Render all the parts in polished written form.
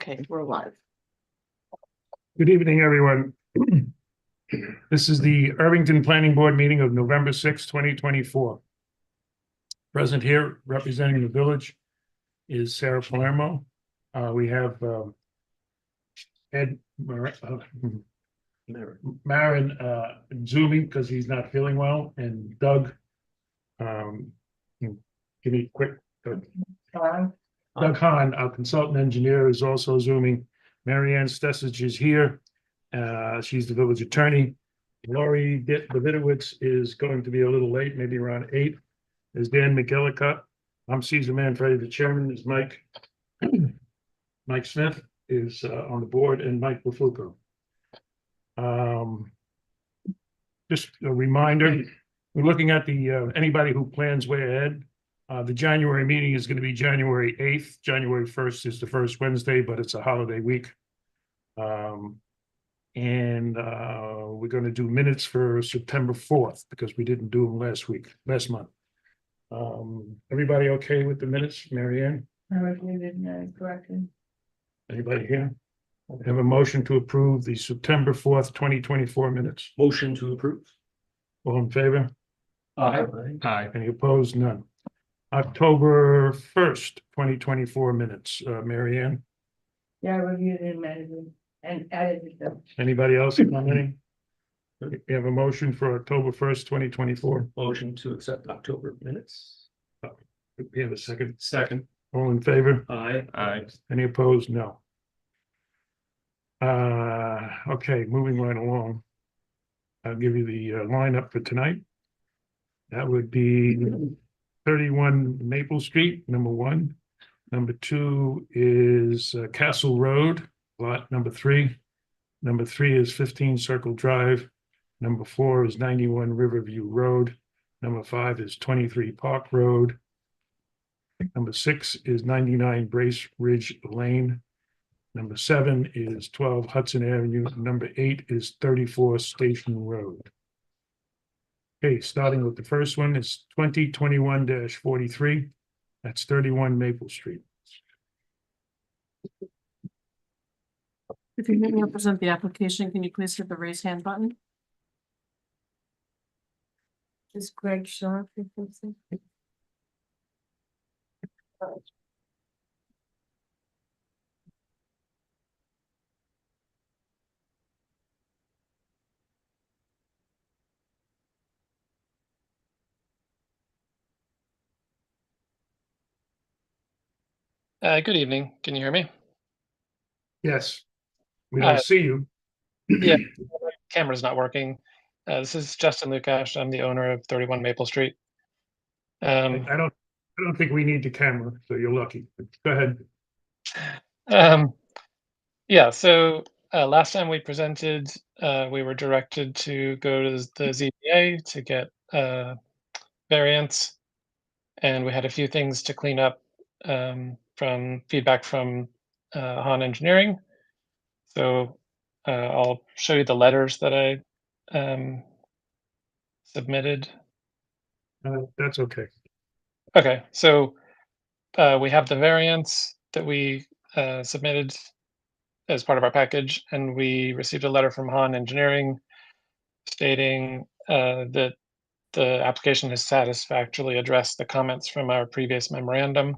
Okay, we're live. Good evening, everyone. This is the Irvington Planning Board meeting of November 6, 2024. Present here representing the village is Sarah Palermo. We have Ed Marin zooming because he's not feeling well, and Doug. Give me a quick. Doug Hahn, our consultant engineer, is also zooming. Marianne Stessich is here. She's the village attorney. Lori Davidowitz is going to be a little late, maybe around 8. There's Dan McGillicuddy. I'm Caesar Manfredi, the chairman. Is Mike. Mike Smith is on the board, and Mike Bufuco. Just a reminder, we're looking at the anybody who plans way ahead. The January meeting is going to be January 8th. January 1st is the first Wednesday, but it's a holiday week. We're going to do minutes for September 4th because we didn't do them last month. Everybody okay with the minutes, Marianne? I reviewed it and I corrected. Anybody here? Have a motion to approve the September 4th, 2024 minutes. Motion to approve. All in favor? Aye. Any opposed? None. October 1st, 2024 minutes, Marianne. Yeah, I reviewed it and edited and edited them. Anybody else commenting? We have a motion for October 1st, 2024. Motion to accept October minutes. We have a second. Second. All in favor? Aye. Aye. Any opposed? No. Okay, moving right along. I'll give you the lineup for tonight. That would be 31 Maple Street, number 1. Number 2 is Castle Road, lot number 3. Number 3 is 15 Circle Drive. Number 4 is 91 Riverview Road. Number 5 is 23 Park Road. Number 6 is 99 Brace Ridge Lane. Number 7 is 12 Hudson Avenue. Number 8 is 34 Station Road. Okay, starting with the first one, it's 2021-43. That's 31 Maple Street. If you need me to present the application, can you please hit the raise hand button? Is Greg Shaw? Good evening. Can you hear me? Yes, we don't see you. Yeah, camera's not working. This is Justin Lukash. I'm the owner of 31 Maple Street. I don't think we need the camera, so you're lucky. Go ahead. Yeah, so last time we presented, we were directed to go to the ZBA to get variance, and we had a few things to clean up from feedback from Hahn Engineering. So I'll show you the letters that I submitted. That's okay. Okay, so we have the variance that we submitted as part of our package, and we received a letter from Hahn Engineering stating that the application has satisfactorily addressed the comments from our previous memorandum.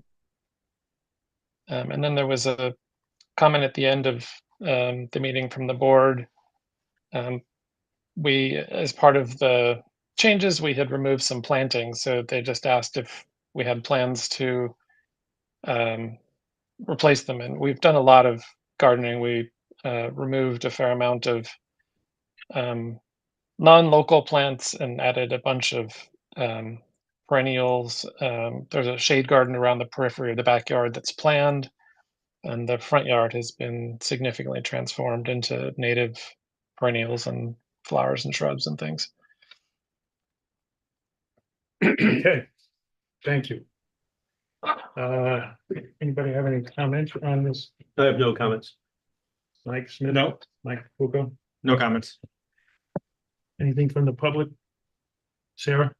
And then there was a comment at the end of the meeting from the board. We, as part of the changes, we had removed some plantings, so they just asked if we had plans to replace them. And we've done a lot of gardening. We removed a fair amount of non-local plants and added a bunch of perennials. There's a shade garden around the periphery of the backyard that's planned, and the front yard has been significantly transformed into native perennials and flowers and shrubs and things. Okay, thank you. Anybody have any comments on this? I have no comments. Mike Smith? No. Mike Bufuco? No comments. Anything from the public? Sarah?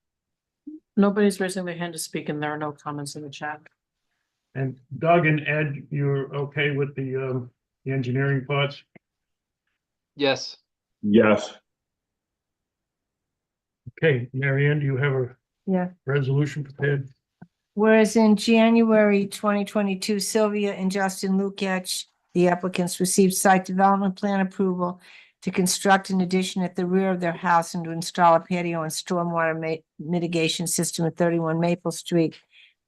Nobody's raising their hand to speak, and there are no comments in the chat. And Doug and Ed, you're okay with the engineering parts? Yes. Yes. Okay, Mary Ann, do you have a Yeah. resolution prepared? Whereas in January 2022, Sylvia and Justin Lukach, the applicants, received site development plan approval to construct an addition at the rear of their house and to install a patio and stormwater mitigation system at 31 Maple Street.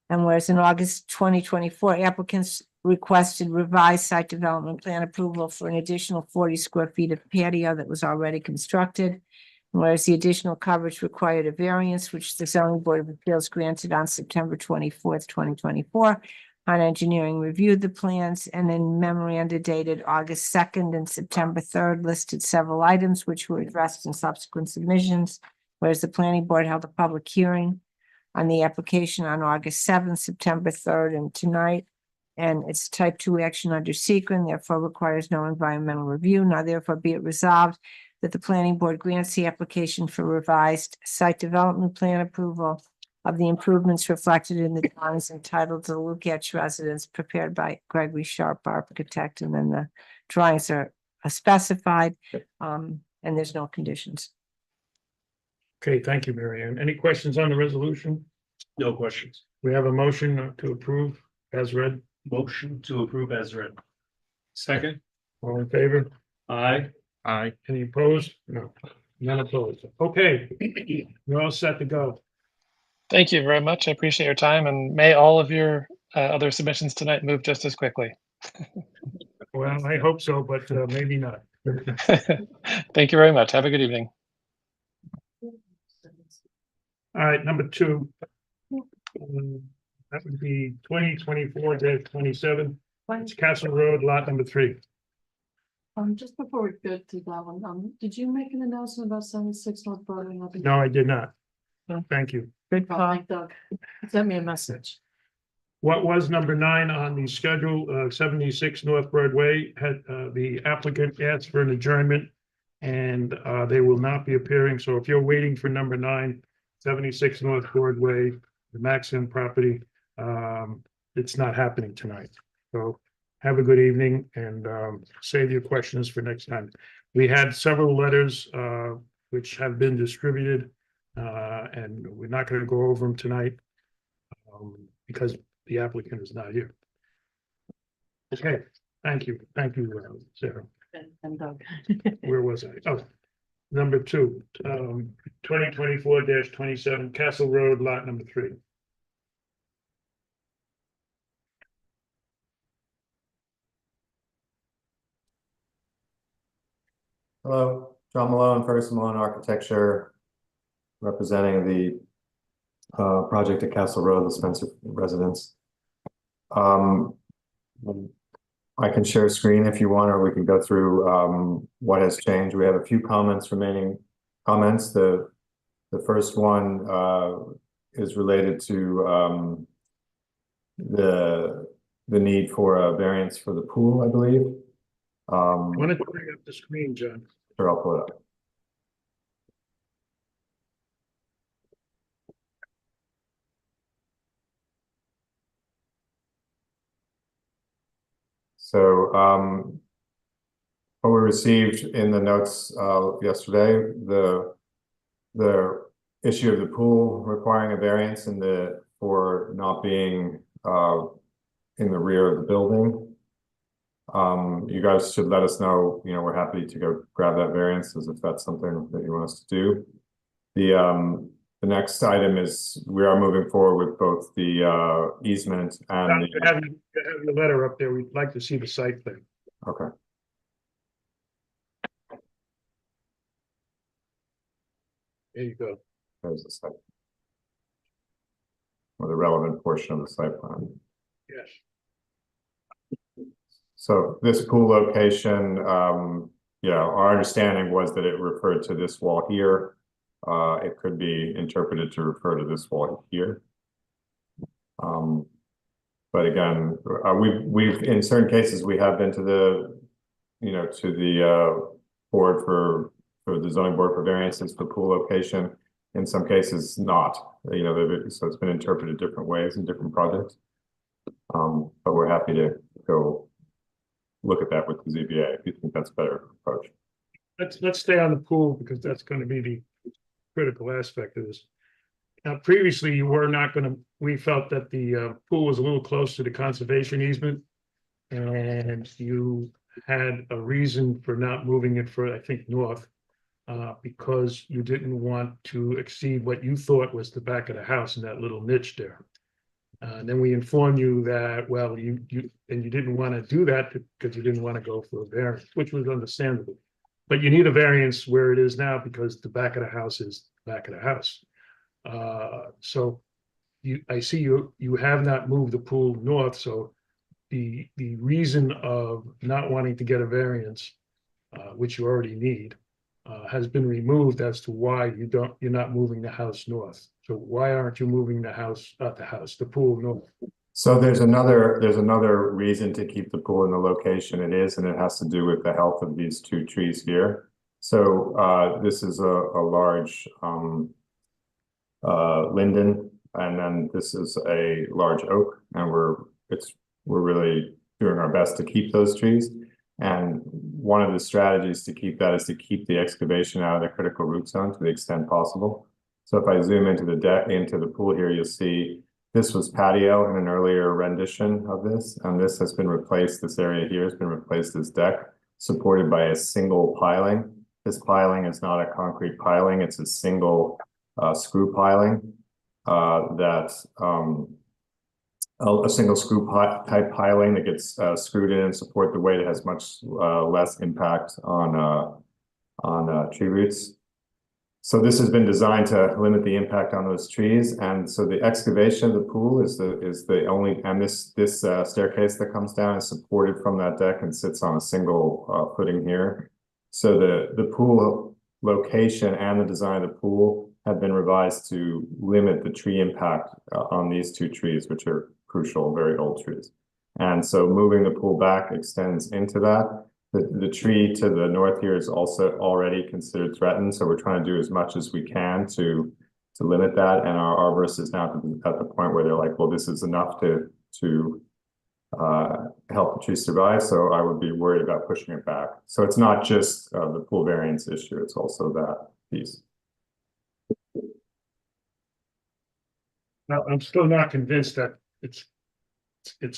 And whereas in August 2024, applicants requested revised site development plan approval for an additional 40 square feet of patio that was already constructed. Whereas the additional coverage required a variance, which the zoning board of appeals granted on September 24th, 2024. On engineering reviewed the plans and then memoranda dated August 2nd and September 3rd listed several items which were addressed in subsequent submissions. Whereas the planning board held a public hearing on the application on August 7th, September 3rd, and tonight. And it's type 2 action under secret, therefore requires no environmental review. Now therefore be it resolved that the planning board grants the application for revised site development plan approval of the improvements reflected in the drawings entitled the Lukach Residence prepared by Gregory Sharp Architect, and then the drawings are specified, and there's no conditions. Okay, thank you, Mary Ann. Any questions on the resolution? No questions. We have a motion to approve as read. Motion to approve as read. Second. All in favor? Aye. Aye. Any opposed? No, none opposed. Okay, we're all set to go. Thank you very much. I appreciate your time, and may all of your other submissions tonight move just as quickly. Well, I hope so, but maybe not. Thank you very much. Have a good evening. All right, number 2. That would be 2024-27. It's Castle Road, lot number 3. Just before we go to that one, did you make an announcement about 76 North Broadway? No, I did not. Thank you. Good Oh, call. thank Doug. Send me a message. What was number 9 on the schedule, 76 North Broadway, had the applicant asked for an adjournment, and they will not be appearing. So if you're waiting for number 9, 76 North Broadway, the Maxim property, it's not happening tonight. So have a good evening and save your questions for next time. We had several letters which have been distributed, and we're not going to go over them tonight because the applicant is not here. Okay, thank you. Thank you, Sarah. And Doug. Where was I? Oh, number 2, 2024-27 Castle Road, lot number 3. Hello, John Malone, Ferguson Malone Architecture, representing the project at Castle Road, the Spencer residence. I can share screen if you want, or we can go through what has changed. We have a few remaining comments. The first one is related to the need for a variance for the pool, I believe. Why don't you bring up the screen, John? Sure, I'll pull it up. So what we received in the notes yesterday, the issue of the pool requiring a variance for not being in the rear of the building. You guys should let us know, we're happy to go grab that variance as if that's something that you want us to do. The next item is we are moving forward with both the easement and You have your letter up there. We'd like to see the site plan. okay. There you go. There's the site. Or the relevant portion of the site plan. Yes. So this pool location, our understanding was that it referred to this wall here. It could be interpreted to refer to this wall here. But again, we've in certain cases we have been to the, board for the zoning board for variances for pool location. In some cases, not. So it's been interpreted different ways in different projects. But we're happy to go look at that with the ZBA if you think that's a better approach. Let's stay on the pool because that's gonna be the critical aspect of this. Now, previously, you were not gonna, we felt that the pool was a little close to the conservation easement. And you had a reason for not moving it for, I think, north. Because you didn't want to exceed what you thought was the back of the house in that little niche there. And then we informed you that, well, you didn't want to do that because you didn't want to go for a variance, which was understandable. But you need a variance where it is now because the back of the house is the back of the house. So I see you have not moved the pool north, so the reason of not wanting to get a variance, which you already need, has been removed as to why you're not moving the house north. So why aren't you moving the pool north? So there's another reason to keep the pool in the location it is, and it has to do with the health of these two trees here. So this is a large linden, and then this is a large oak, and we're really doing our best to keep those trees. And one of the strategies to keep that is to keep the excavation out of the critical root zone to the extent possible. So if I zoom into the pool here, you'll see this was patio in an earlier rendition of this, and this has been replaced. This area here has been replaced as deck, supported by a single piling. This piling is not a concrete piling; it's a single screw piling a single screw type piling that gets screwed in and support the weight. It has much less impact on tree roots. So this has been designed to limit the impact on those trees. And so the excavation of the pool is the only, and this staircase that comes down is supported from that deck and sits on a single footing here. So the pool location and the design of the pool have been revised to limit the tree impact on these two trees, which are crucial, very old trees. And so moving the pool back extends into that. The tree to the north here is also already considered threatened. So we're trying to do as much as we can to limit that. And our arborist is now at the point where they're like, well, this is enough to help the tree survive. So I would be worried about pushing it back. So it's not just the pool variance issue, it's also that piece. Now, I'm still not convinced that it's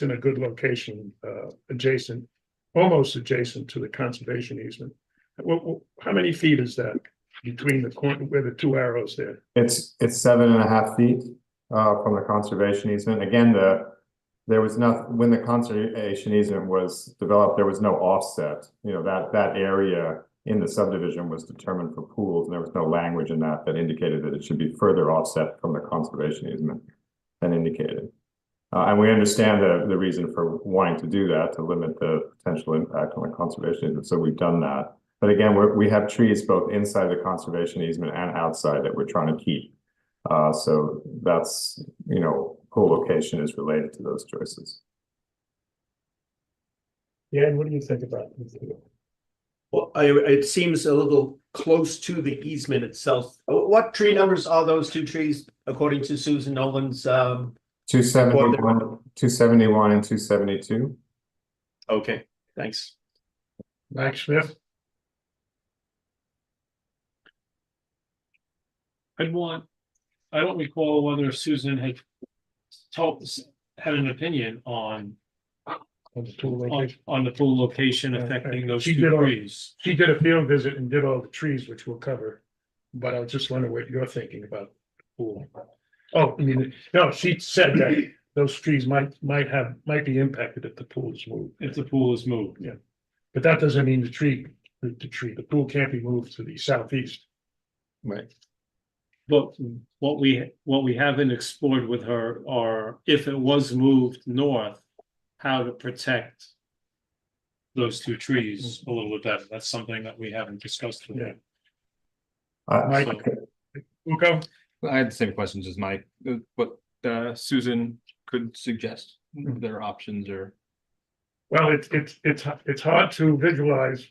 in a good location, almost adjacent to the conservation easement. How many feet is that between the corner where the two arrows there? It's 7.5 feet from the conservation easement. Again, there was nothing when the conservation easement was developed. There was no offset. You know, that area in the subdivision was determined for pools, and there was no language in that indicated that it should be further offset from the conservation easement than indicated. And we understand the reason for wanting to do that, to limit the potential impact on the conservation easement. So we've done that. But again, we have trees both inside the conservation easement and outside that we're trying to keep. So that's, you know, pool location is related to those choices. Yeah, and what do you think about this? Well, it seems a little close to the easement itself. What tree numbers are those two trees, according to Susan Nolan's? 271 and 272. Okay, thanks. Mike Smith? I don't recall whether Susan had an opinion on the pool location affecting those She two did all- trees. She did a field visit and did all the trees, which we'll cover. But I was just wondering what you're thinking about the pool. Oh, I mean, no, she said that those trees might be impacted if the pool is moved. If the pool is moved. Yeah. But that doesn't mean the pool can't be moved to the southeast. Right. But what we haven't explored with her are if it was moved north, how to protect those two trees a little bit better. That's something that we haven't discussed with her. Mike, Luco? I had the same questions as Mike, what Susan could suggest, their options or. Well, it's hard to visualize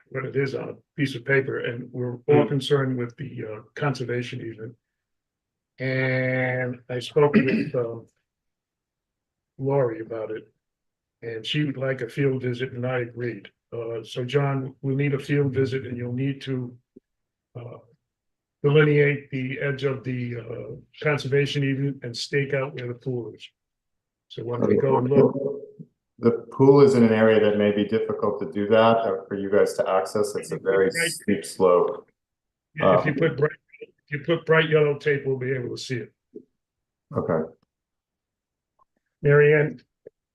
what it is on a piece of paper, and we're all concerned with the conservation easement. And I spoke with Lori about it. And she would like a field visit and I agreed. So John, we'll need a field visit and you'll need to delineate the edge of the conservation easement and stake out where the pool is. So when we go and look, The pool is in an area that may be difficult to do that, or for you guys to access. It's a very steep slope. if you put bright yellow tape, we'll be able to see it. Okay, Mary Ann,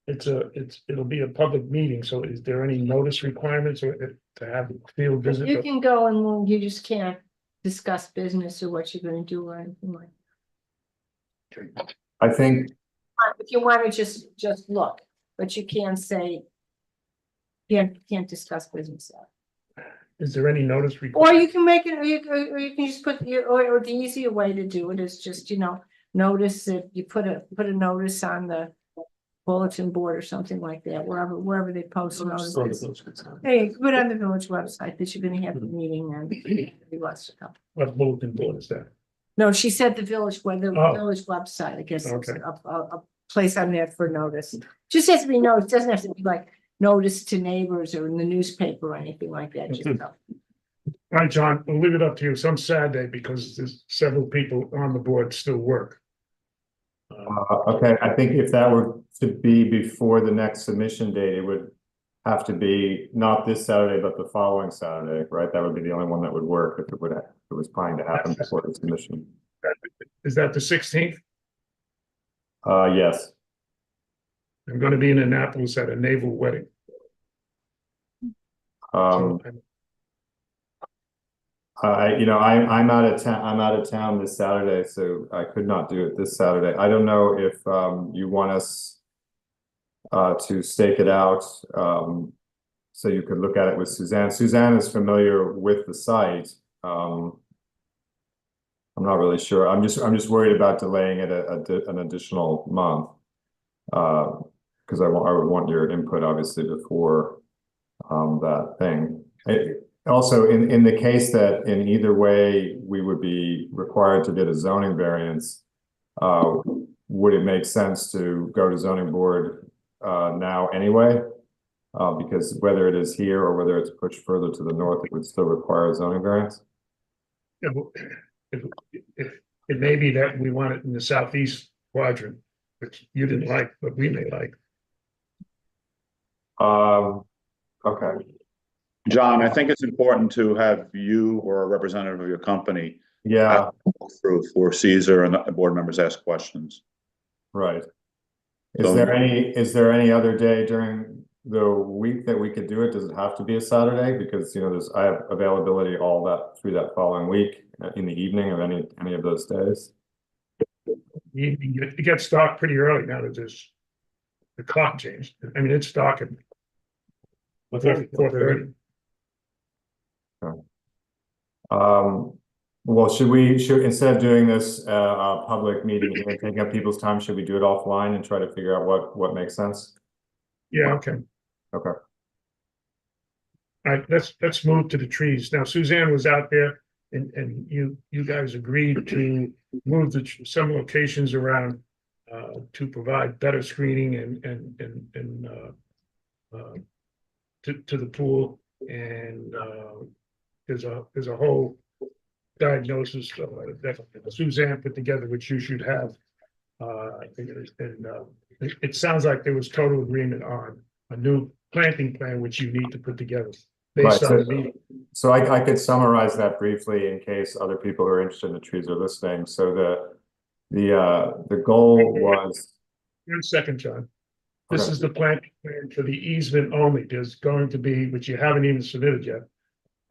it'll be a public meeting, so is there any notice requirements or to have a field visit? You can go and you just can't discuss business or what you're gonna do or anything like. I think, If you wanna just look, but you can't say. Can't discuss business. Is there any notice Or required? you can make it, or you can just put or the easier way to do it is just, notice that you put a notice on the bulletin board or something like that, wherever they post notices. Hey, put it on the village website that you're gonna have the meeting and he wants to come. What bulletin board is that? No, she said the village Oh. village website, I guess it's Okay. a place on there for notice. Just has to be noticed, doesn't have to be like notice to neighbors or in the newspaper or anything like that, just Mhm. All right, John, we'll leave it up to you some Saturday because there's several people on the board still work. okay, I think if that were to be before the next submission date, it would have to be not this Saturday, but the following Saturday, right? That would be the only one that would work if it was planning to happen before the submission. Is that the 16th? Yes, I'm gonna be in Annapolis at a naval wedding. um, So I'm out of town this Saturday, so I could not do it this Saturday. I don't know if, you want us to stake it out, so you could look at it with Suzanne. Suzanne is familiar with the site. I'm not really sure. I'm just worried about delaying it an additional month. Because I would want your input obviously before that thing. Also, in the case that in either way we would be required to get a zoning variance, would it make sense to go to zoning board now anyway? Because whether it is here or whether it's pushed further to the north, it would still require a zoning variance. if it may be that we want it in the southeast quadrant, which you didn't like, but we may like. Okay, John, I think it's important to have you or a representative of your company yeah, through for Caesar and the board members ask questions. right. So- Is there any other day during the week that we could do it? Does it have to be a Saturday? Because, I have availability all that through that following week in the evening of any of those days. It gets dark pretty early now that the clock changed. I mean, it's dark at 4:30. Well, should instead of doing this public meeting here and taking up people's time, should we do it offline and try to figure out what makes sense? Yeah, okay. Okay. All right, let's move to the trees. Now Suzanne was out there and you guys agreed to move some locations around to provide better screening and to the pool and there's a whole diagnosis that Suzanne put together, which you should have. It sounds like there was total agreement on a new planting plan, which you need to put together based Right, on the meeting. So I could summarize that briefly in case other people who are interested in the trees are listening. So the goal was. 1 second, John. This Okay. is the planting plan for the easement only. There's going to be, which you haven't even submitted yet,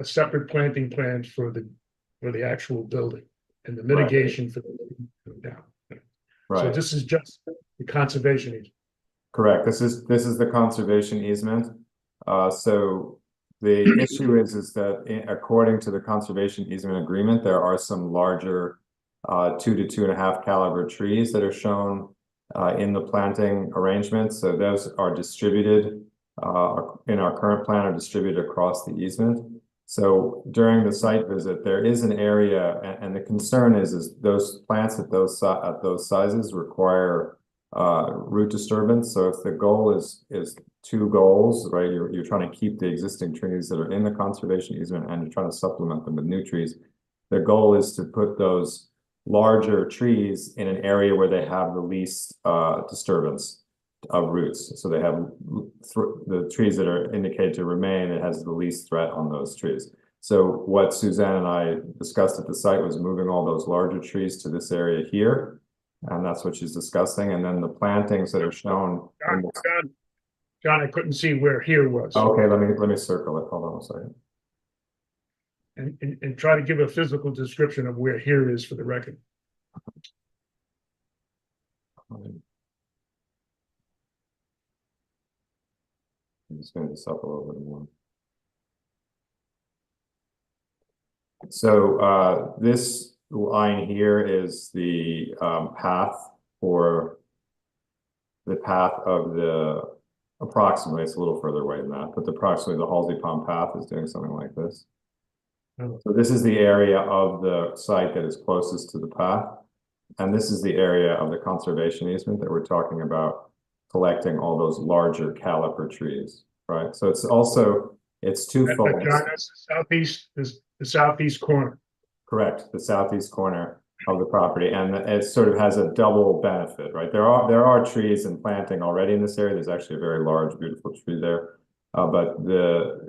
a separate planting plan for the actual building and the mitigation for the down. So Right, this is just the conservation easement. correct. This is the conservation easement. So the issue is that according to the conservation easement agreement, there are some larger 2 to 2.5 caliber trees that are shown in the planting arrangement. So those are distributed in our current plan, are distributed across the easement. So during the site visit, there is an area, and the concern is those plants at those sizes require root disturbance. So if the goal is two goals, right? You're trying to keep the existing trees that are in the conservation easement and you're trying to supplement them with new trees. The goal is to put those larger trees in an area where they have the least disturbance of roots. So they have the trees that are indicated to remain, it has the least threat on those trees. So what Suzanne and I discussed at the site was moving all those larger trees to this area here. And that's what she's discussing. And then the plantings that are shown. John, I couldn't see where here was. Okay, let me circle it. Hold on a second. And try to give a physical description of where here is for the record. I'm just going to this up a little bit more. So this line here is the path for the path of the approximately, it's a little further away than that, but approximately the Halsey Pond path is doing something like this. So this is the area of the site that is closest to the path. And this is the area of the conservation easement that we're talking about collecting all those larger caliper trees, right? So it's also, it's twofold. John, that's the southeast corner. Correct, the southeast corner of the property, and it sort of has a double benefit, right? There are trees and planting already in this area. There's actually a very large, beautiful tree there, but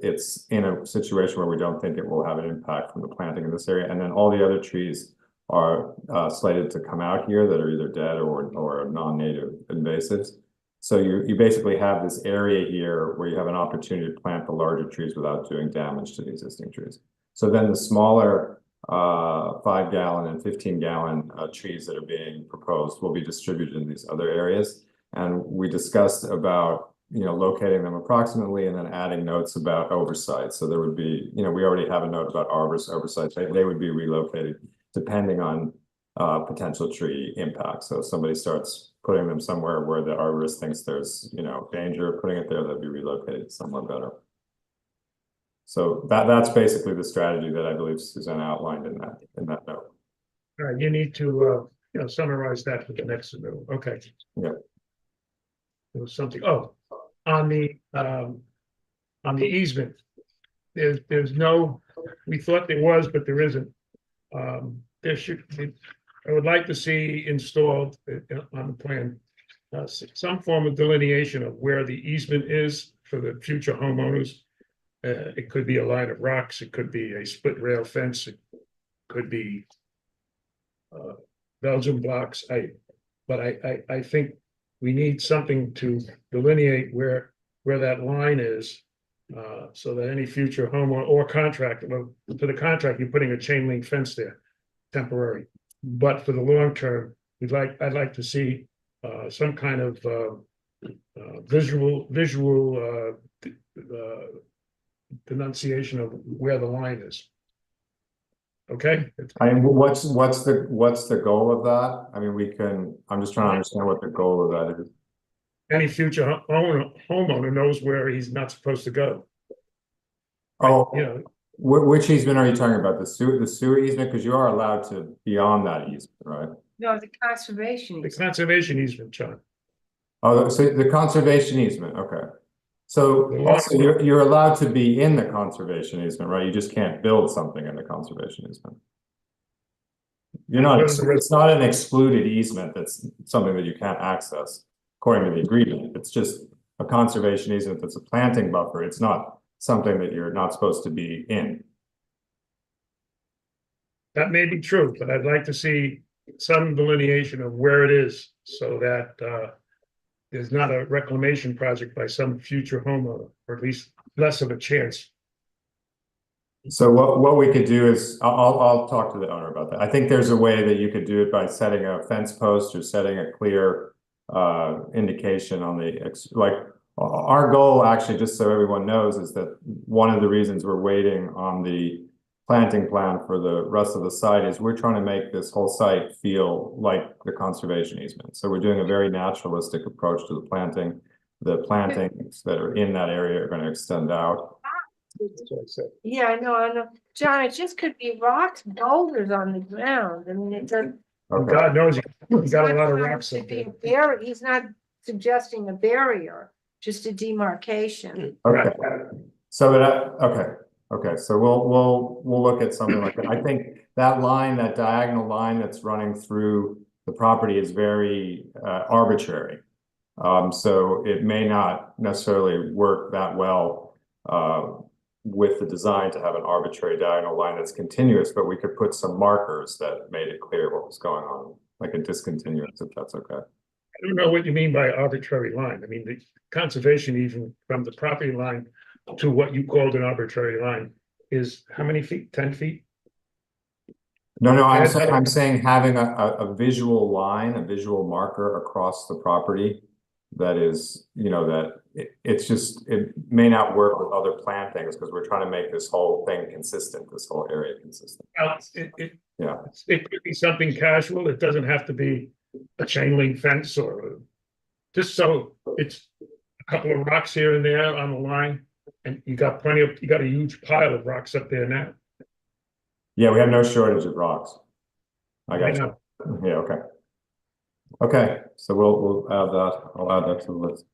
it's in a situation where we don't think it will have an impact from the planting in this area. And then all the other trees are slated to come out here that are either dead or non-native invasives. So you basically have this area here where you have an opportunity to plant the larger trees without doing damage to the existing trees. So then the smaller 5-gallon and 15-gallon trees that are being proposed will be distributed in these other areas. And we discussed about, locating them approximately and then adding notes about oversight. So there would be, we already have a note about oversight. They would be relocated depending on potential tree impact. So if somebody starts putting them somewhere where the arborist thinks there's, danger of putting it there, they'd be relocated somewhere better. So that's basically the strategy that I believe Suzanne outlined in that note. All right, you need to summarize that for the next submittal. Okay. Yeah. There was something. Oh, on the easement, there's no. We thought there was, but there isn't. There should be. I would like to see installed on the plan some form of delineation of where the easement is for the future homeowners. It could be a line of rocks, it could be a split rail fence, it could be Belgian blocks. But I think we need something to delineate where that line is, so that any future homeowner or contractor, well, for the contract, you're putting a chain link fence there, temporary. But for the long term, I'd like to see some kind of visual denunciation of where the line is. Okay. I mean, what's the goal of that? I mean, I'm just trying to understand what the goal of that is. Any future homeowner knows where he's not supposed to go. Oh, Which easement are you talking about? The sewer easement? Because you are allowed to be on that easement, right? No, the conservation. the conservation easement, John. Oh, so the conservation easement, okay. So also you're allowed to be in the conservation easement, right? You just can't build something in the conservation easement. You're not, it's not an excluded easement. That's something that you can't access according to the agreement. It's just a conservation easement that's a planting buffer. It's not something that you're not supposed to be in. That may be true, but I'd like to see some delineation of where it is so that there's not a reclamation project by some future homeowner, or at least less of a chance. So what we could do is, I'll talk to the owner about that. I think there's a way that you could do it by setting a fence post or setting a clear indication on our goal, actually, just so everyone knows, is that one of the reasons we're waiting on the planting plan for the rest of the site is we're trying to make this whole site feel like the conservation easement. So we're doing a very naturalistic approach to the planting. The plantings that are in that area are going to extend out. Yeah, I know. John, it just could be rocks, boulders on the ground. I mean, it doesn't. And Okay, God knows, you got a lot of It's not rocks trying up to be there. a he's not suggesting a barrier, just a demarcation. okay. So okay, so we'll look at something like that. I think that line, that diagonal line that's running through the property is very arbitrary. So it may not necessarily work that well with the design to have an arbitrary diagonal line that's continuous, but we could put some markers that made it clear what was going on, like a discontinuous, if that's okay. I don't know what you mean by arbitrary line. I mean, the conservation even from the property line to what you called an arbitrary line is how many feet? 10 feet? No, Yes. I'm saying having a visual line, a visual marker across the property that is, you know, that it may not work with other plant things because we're trying to make this whole thing consistent, this whole area consistent. Well, Yeah. it could be something casual. It doesn't have to be a chain link fence or just so it's a couple of rocks here and there on the line. And you got a huge pile of rocks up there now. Yeah, we have no shortage of rocks. I got you. know. Yeah, okay. Okay, so we'll add that. I'll add that to the list.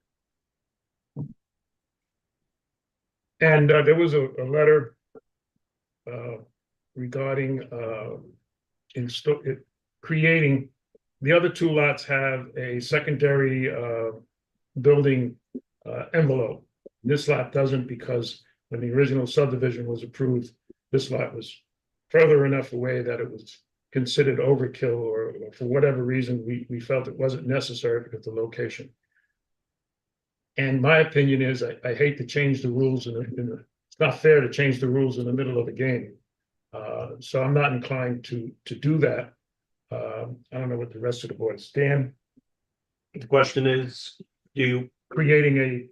And there was a letter regarding creating, the other two lots have a secondary building envelope. This lot doesn't because when the original subdivision was approved, this lot was further enough away that it was considered overkill or for whatever reason, we felt it wasn't necessary because of the location. And my opinion is I hate to change the rules it's not fair to change the rules in the middle of the game. So I'm not inclined to do that. I don't know what the rest of the board stand. The question is, Creating a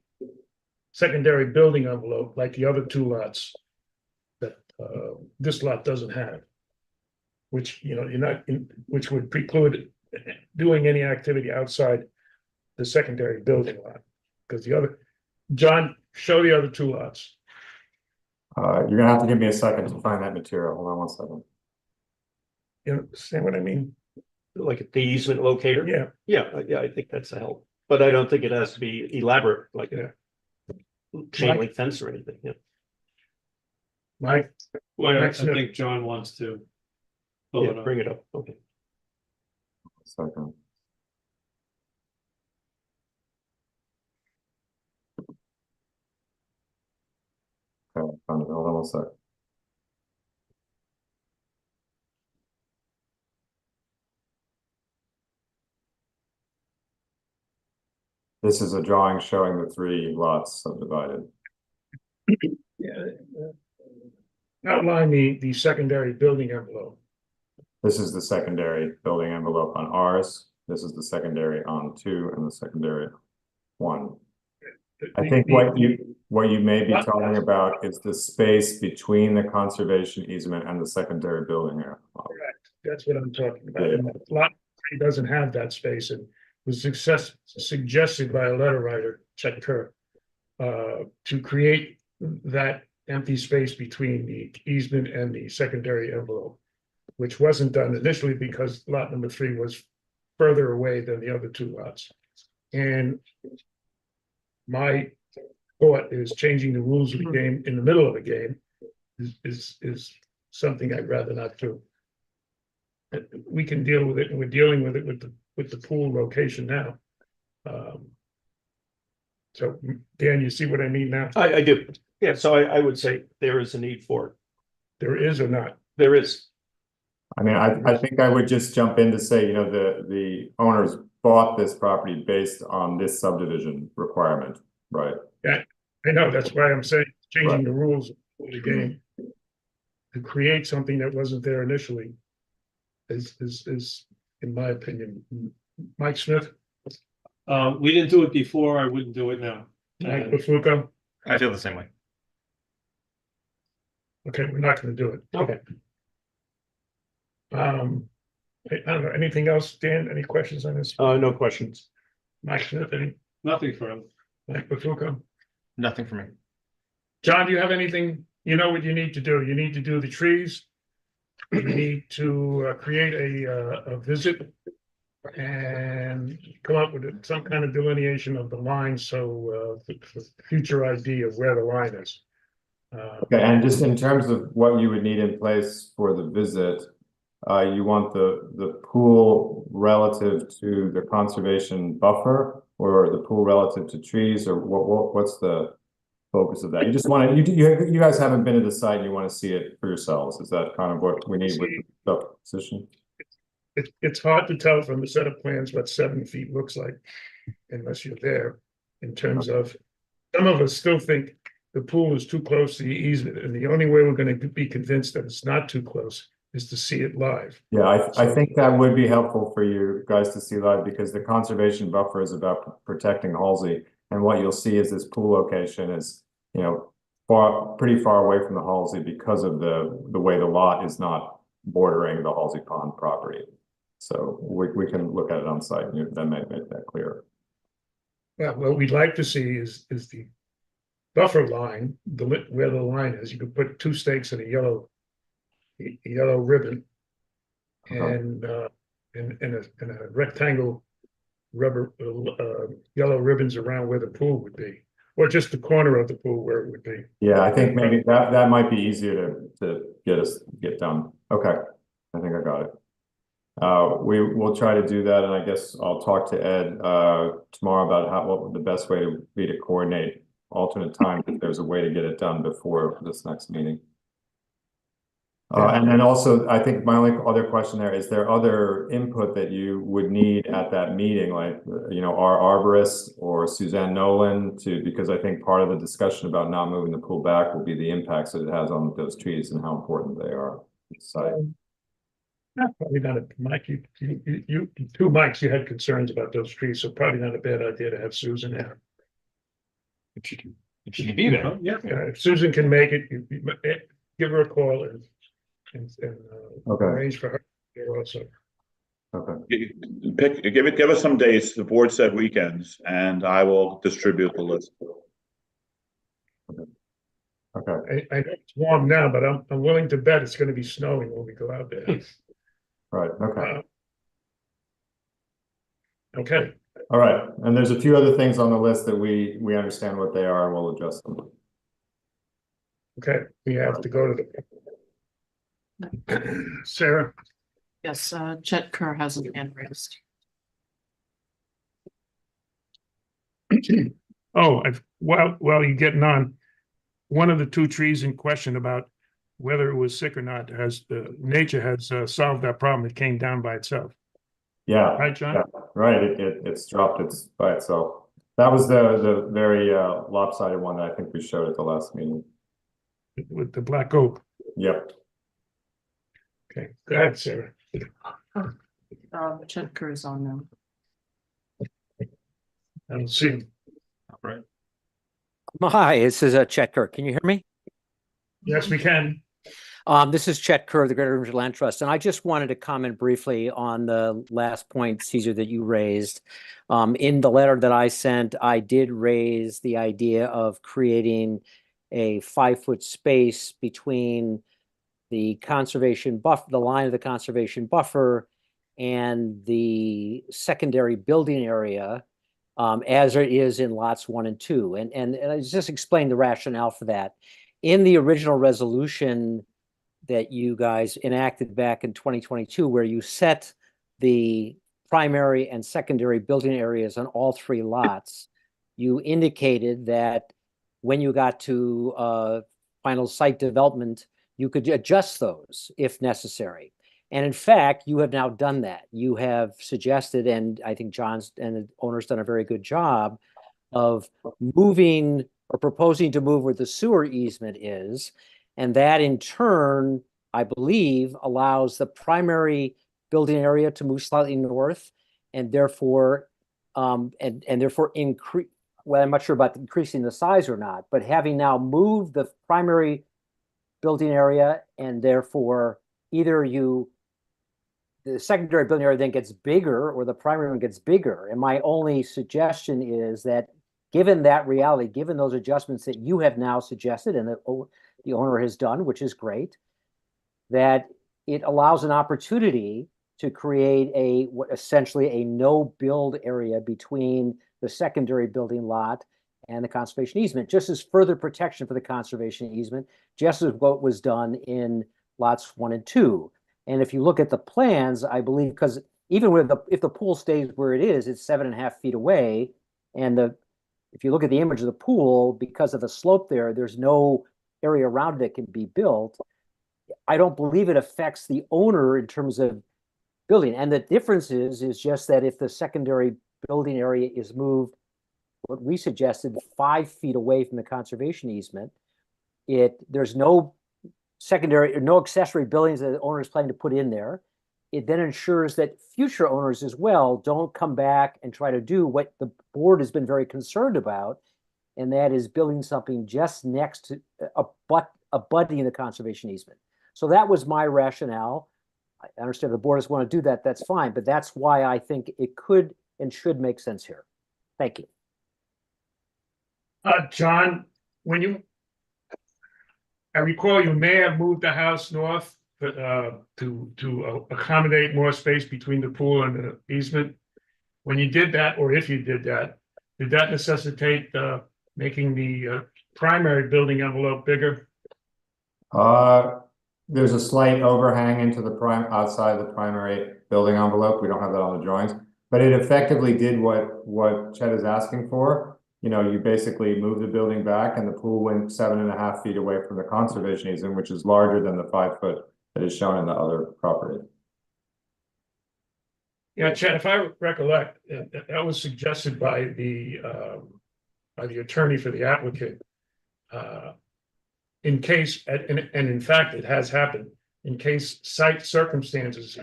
secondary building envelope like the other two lots that this lot doesn't have. Which, you know, which would preclude doing any activity outside the secondary building lot. Because John, show the other two lots. You're gonna have to give me a second to find that material. Hold on one second. You understand what I mean? like the easement locator? Yeah, Yeah, I think that's a help, but I don't think it has to be elaborate, like a chain link fence or anything, yeah. Mike, Well, I Next minute. think John wants to. pull it Yeah, up. bring it up, okay. Second. Okay, found it. Hold on one sec. This is a drawing showing the 3 lots subdivided. outline the secondary building envelope. This is the secondary building envelope on ours. This is the secondary on 2 and the secondary 1. I think what you may be talking about is the space between the conservation easement and the secondary building area. Correct. That's what I'm talking about. Yeah. And lot 3 doesn't have that space and was suggested by a letter writer, Chet Kerr, to create that empty space between the easement and the secondary envelope, which wasn't done initially because lot number 3 was further away than the other 2 lots. And my thought is changing the rules of the game in the middle of the game is something I'd rather not do. We can deal with it, and we're dealing with it with the pool location now. So Dan, you see what I mean now? I do, yeah, so I would say there is a need for it, There is or not? there is. I mean, I think I would just jump in to say, you know, the owners bought this property based on this subdivision requirement, right? I know, that's why I'm saying changing the rules of the game to create something that wasn't there initially is in my opinion. Mike Smith, We didn't do it before, I wouldn't do it now. Mike Bufuco. I feel the same way. Okay, we're not gonna do it. Okay. I don't know, anything else, Dan? Any questions on this? No questions. Mike Smith, any? Nothing for him. Mike Bufuco? Nothing for me. John, do you have anything? You know what you need to do? You need to do the trees. we need to create a visit and come up with some kind of delineation of the line, so for future idea of where the line is. Okay, and just in terms of what you would need in place for the visit, you want the pool relative to the conservation buffer, or the pool relative to trees, or what's the focus of that? You just want to, you guys haven't been to the site, and you want to see it for yourselves. Is that kind of what we need with the position? It's hard to tell from a set of plans what 7 feet looks like unless you're there, in terms of, some of us still think the pool is too close to the easement, and the only way we're going to be convinced that it's not too close is to see it live. Yeah, I think that would be helpful for you guys to see live, because the conservation buffer is about protecting Halsey, and what you'll see is this pool location is, you know, pretty far away from the Halsey because of the way the lot is not bordering the Halsey Pond property. So we can look at it on site, and that may make that clear. Yeah, what we'd like to see is the buffer line, where the line is. You could put 2 stakes in a yellow ribbon, and a rectangle rubber yellow ribbons around where the pool would be, or just the corner of the pool where it would be. Yeah, I think maybe that might be easier to get done. Okay, I think I got it. We will try to do that, and I guess I'll talk to Ed tomorrow about what the best way to be to coordinate alternate time, if there's a way to get it done before this next meeting. And then also, I think my only other question there is there other input that you would need at that meeting, like, you know, our arborist or Suzanne Nolan, because I think part of the discussion about not moving the pool back will be the impacts that it has on those trees and how important they are. Probably not a Mike. You 2 Mikes, you had concerns about those trees, so probably not a bad idea to have Susan there. If she can be there. Yeah, if Susan can make it, give her a call and Okay. arrange for her here also. Okay. Give us some dates. The board said weekends, and I will distribute the list. Okay. I know it's warm now, but I'm willing to bet it's going to be snowing when we go out there. Right. Okay. Okay. All right. And there's a few other things on the list that we understand what they are, and we'll adjust them. Okay. We have to go to Sarah. Yes, Chet Kerr has an hand raised. Oh, while you're getting on, one of the 2 trees in question about whether it was sick or not nature has solved that problem. It came down by itself. Yeah. Right, John? Yeah, right. It's dropped by itself. That was the very lopsided one that I think we showed at the last meeting. With the black oak. Yep. Okay, go ahead, Sarah. Chet Kerr is on now. I don't see him. Right. Hi, this is Chet Kerr. Can you hear me? Yes, we can. This is Chet Kerr of the Greater Ridge Land Trust, and I just wanted to comment briefly on the last point, Caesar, that you raised. In the letter that I sent, I did raise the idea of creating a 5-foot space between the conservation buffer, the line of the conservation buffer, and the secondary building area, as it is in lots 1 and 2. And I just explained the rationale for that. In the original resolution that you guys enacted back in 2022, where you set the primary and secondary building areas on all 3 lots, you indicated that when you got to final site development, you could adjust those if necessary. And in fact, you have now done that. You have suggested, and I think John's and the owner's done a very good job of moving or proposing to move where the sewer easement is. And that in turn, I believe, allows the primary building area to move slightly north, and therefore, increase. Well, I'm not sure about increasing the size or not, but having now moved the primary building area, and therefore either the secondary building area then gets bigger or the primary one gets bigger. And my only suggestion is that given that reality, given those adjustments that you have now suggested and that the owner has done, which is great, that it allows an opportunity to create essentially a no build area between the secondary building lot and the conservation easement, just as further protection for the conservation easement, just as what was done in lots 1 and 2. And if you look at the plans, I believe, because even if the pool stays where it is, it's 7.5 feet away. And if you look at the image of the pool, because of the slope there, there's no area around it that can be built. I don't believe it affects the owner in terms of building. And the difference is just that if the secondary building area is moved, what we suggested, 5 feet away from the conservation easement, there's no secondary or no accessory buildings that the owner is planning to put in there. It then ensures that future owners as well don't come back and try to do what the board has been very concerned about, and that is building something just next to abutting the conservation easement. So that was my rationale. I understand the board doesn't want to do that. That's fine, but that's why I think it could and should make sense here. Thank you. John, I recall you may have moved the house north, but to accommodate more space between the pool and the easement. When you did that, or if you did that necessitate making the primary building envelope bigger? There's a slight overhang into the outside the primary building envelope. We don't have that on the drawings, but it effectively did what Chet is asking for. You know, you basically move the building back and the pool went 7.5 feet away from the conservation easement, which is larger than the 5 foot that is shown in the other property. Yeah, Chet, if I recollect, that was suggested by the attorney for the applicant. In case, and in fact, it has happened, in case site circumstances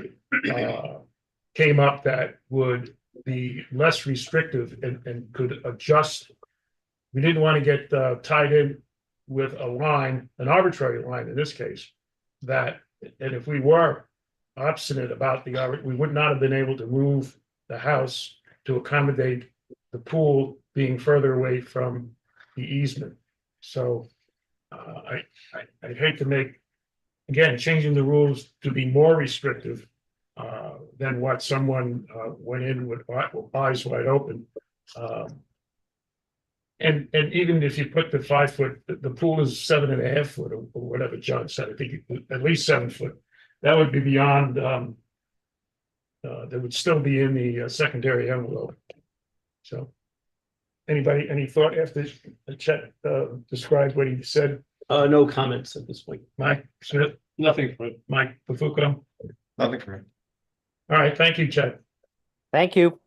came up that would be less restrictive and could adjust. We didn't want to get tied in with a line, an arbitrary line in this case, and if we were obstinate about we would not have been able to move the house to accommodate the pool being further away from the easement. So I'd hate to make, again, changing the rules to be more restrictive than what someone went in with eyes wide open. And even if you put the 5 foot, the pool is 7.5 foot or whatever John said, I think at least 7 foot. That would be beyond, that would still be in the secondary envelope. So anybody, any thought after Chet described what he said? No comments at this point. Mike Smith? Nothing for it. Mike Pafuco? Nothing for me. All right, thank you, Chet. Thank you.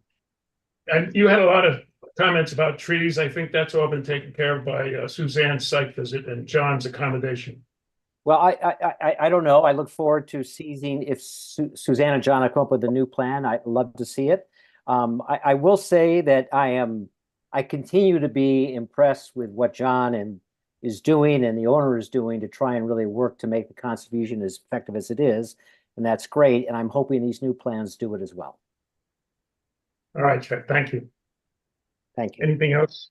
And you had a lot of comments about trees. I think that's all been taken care of by Suzanne's site visit and John's accommodation. Well, I don't know. I look forward to seeing if Suzanne and John have come up with a new plan. I'd love to see it. I will say that I continue to be impressed with what John is doing and the owner is doing to try and really work to make the conservation as effective as it is. And that's great. And I'm hoping these new plans do it as well. All right, Chet, thank you. Thank you. Anything else?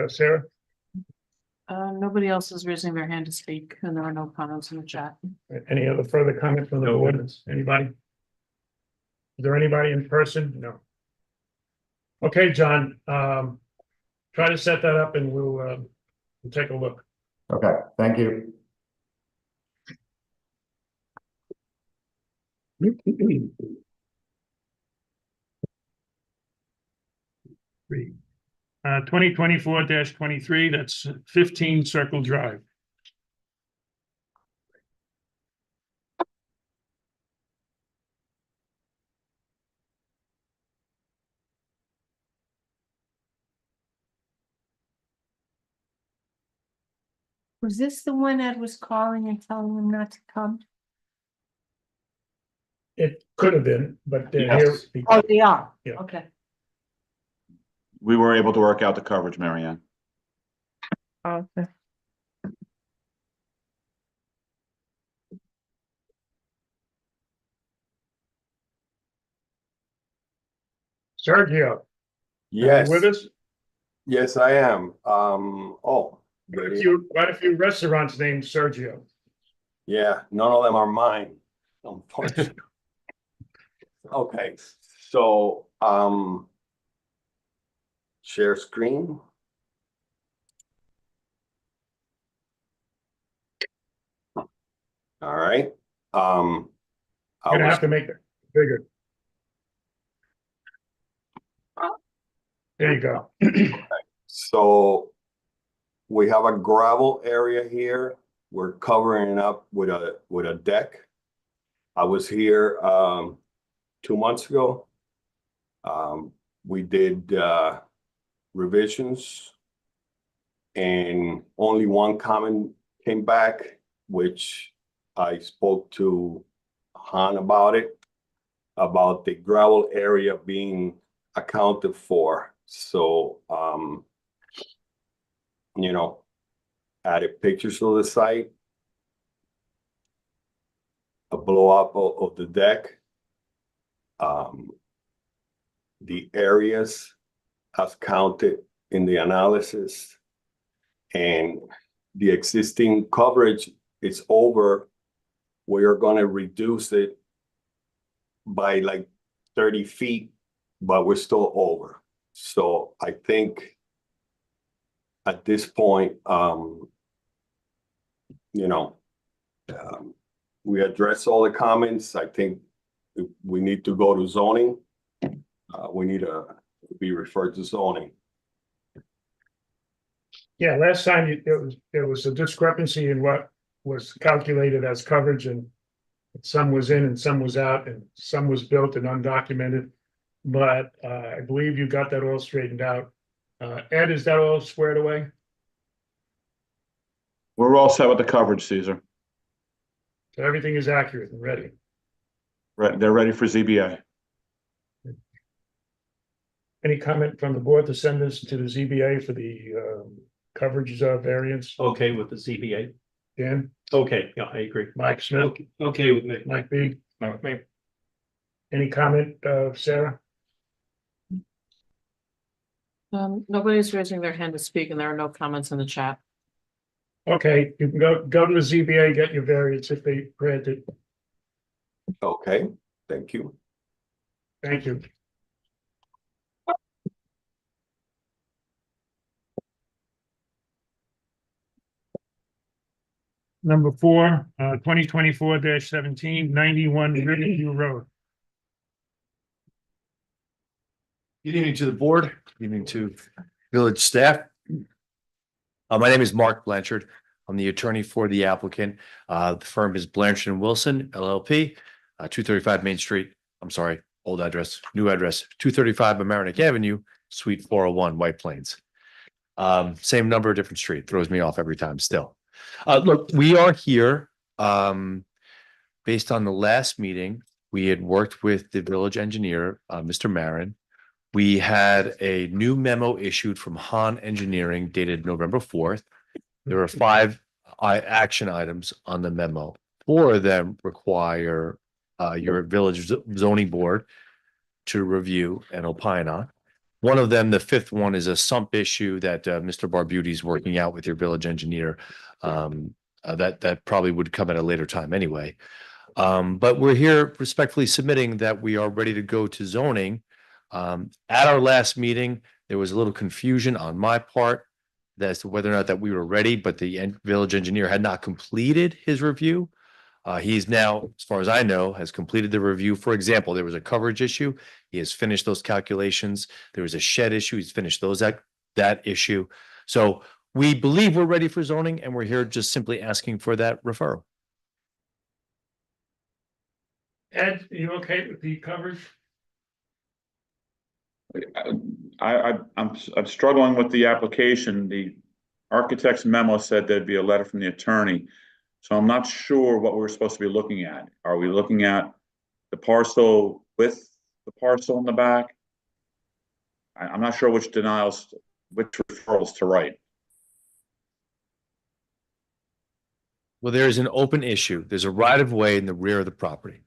Sarah? Nobody else is raising their hand to speak, and there are no comments in the chat. Any other further comment from the board? Anybody? Is there anybody in person? No. Okay, John, try to set that up and we'll take a look. Okay, thank you. 2024-23, that's 15 Circle Drive. Was this the one Ed was calling and telling him not to come? It could have been, but they're Yes. here. Oh, they are? Yeah. Okay. We were able to work out the coverage, Marianne. Okay. Sergio, Yes, with us? yes, I am. Quite a few restaurants named Sergio. Yeah, none of them are mine, unfortunately. Okay, so, share screen. All right, I You're gonna was, have to make it bigger. There you go. so we have a gravel area here. We're covering it up with a deck. I was here, 2 months ago. We did, revisions. And only one comment came back, which I spoke to Han about it, about the gravel area being accounted for. So, added pictures of the site, a blow up of the deck, the areas as counted in the analysis, and the existing coverage is over. We are going to reduce it by like 30 feet, but we're still over. So I think at this point, we address all the comments. I think we need to go to zoning. We need to be referred to zoning. Yeah, last time there was a discrepancy in what was calculated as coverage, and some was in and some was out, and some was built and undocumented. But I believe you got that all straightened out. Ed, is that all squared away? We're all set with the coverage, Caesar. So everything is accurate and ready. Right, they're ready for ZBA. Any comment from the board to send this to the ZBA for the coverage variance? Okay with the ZBA? Dan, Okay, yeah, I agree. Mike Smith, Okay with me. Mike B. Any comment, Sarah? Nobody's raising their hand to speak and there are no comments in the chat. Okay, you can go to the ZBA, get your variance if they grant it. Okay, thank you. Thank you. Number 4, 2024-17, 91 Riverview Road. Good evening to the board, good evening to village staff. My name is Mark Blanchard. I'm the attorney for the applicant. The firm is Blanchard and Wilson LLP, 235 Main Street. I'm sorry, old address, new address, 235 Amerenik Avenue, Suite 401, White Plains. Same number, different street. Throws me off every time still. Look, we are here based on the last meeting. We had worked with the village engineer, Mr. Marin. We had a new memo issued from Han Engineering dated November 4th. There are 5 action items on the memo. 4 of them require your village zoning board to review and opine on. One of them, the 5th one, is a sump issue that Mr. Barbuti is working out with your village engineer. That probably would come at a later time anyway. But we're here respectfully submitting that we are ready to go to zoning. At our last meeting, there was a little confusion on my part as to whether or not that we were ready, but the village engineer had not completed his review. He's now, as far as I know, has completed the review. For example, there was a coverage issue. He has finished those calculations. There was a shed issue. He's finished that issue. So we believe we're ready for zoning, and we're here just simply asking for that referral. Ed, are you okay with the coverage? I'm struggling with the application. The architect's memo said there'd be a letter from the attorney. So I'm not sure what we're supposed to be looking at. Are we looking at the parcel with the parcel in the back? I'm not sure which referrals to write. Well, there is an open issue. There's a right of way in the rear of the property.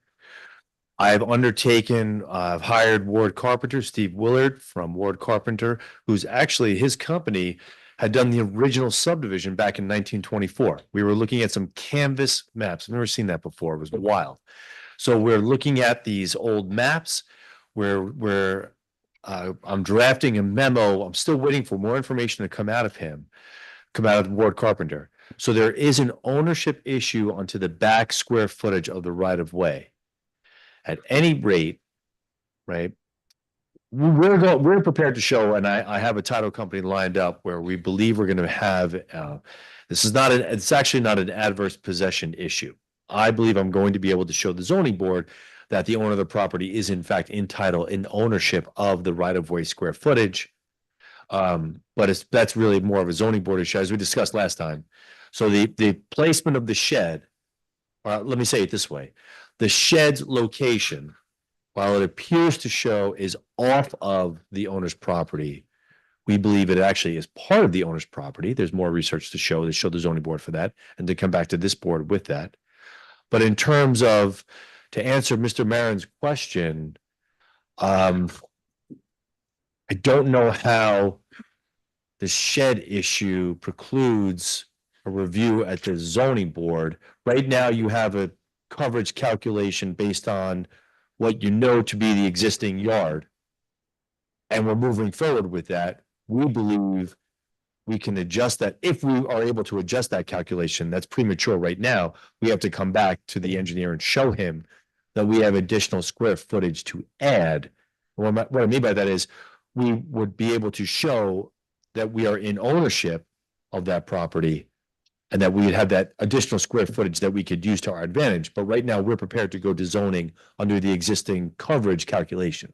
I've hired Ward Carpenter, Steve Willard from Ward Carpenter, who's actually, his company had done the original subdivision back in 1924. We were looking at some canvas maps. I've never seen that before. It was wild. So we're looking at these old maps where I'm drafting a memo. I'm still waiting for more information to come out of Ward Carpenter. So there is an ownership issue onto the back square footage of the right of way. At any rate, right? We're prepared to show, and I have a title company lined up where we believe we're going to have, it's actually not an adverse possession issue. I believe I'm going to be able to show the zoning board that the owner of the property is in fact entitled in ownership of the right of way square footage. But that's really more of a zoning board issue, as we discussed last time. So the placement of the shed, let me say it this way, the shed's location, while it appears to show is off of the owner's property, we believe it actually is part of the owner's property. There's more research to show the zoning board for that and to come back to this board with that. But in terms of, to answer Mr. Marin's question, I don't know how the shed issue precludes a review at the zoning board. Right now, you have a coverage calculation based on what you know to be the existing yard. And we're moving forward with that. We believe we can adjust that. If we are able to adjust that calculation, that's premature right now. We have to come back to the engineer and show him that we have additional square footage to add. What I mean by that is we would be able to show that we are in ownership of that property and that we would have that additional square footage that we could use to our advantage. But right now, we're prepared to go to zoning under the existing coverage calculation.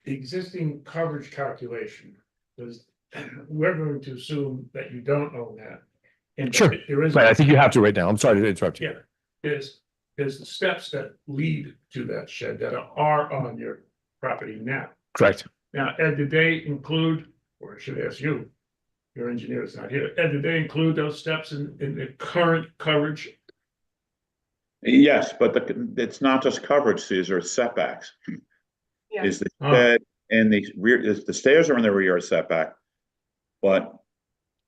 The existing coverage calculation is, we're going to assume that you don't own that. And Sure. there is. Right, I think you have to right now. I'm sorry to interrupt you. Yeah, there's the steps that lead to that shed that are on your property now. Correct. Now, Ed, did they include, or I should ask you, your engineer is not here, Ed, did they include those steps in the current coverage? Yes, but it's not just coverage, Caesar, it's setbacks. Yeah. Is the shed and the rear, the stairs are in the rear yard setback. But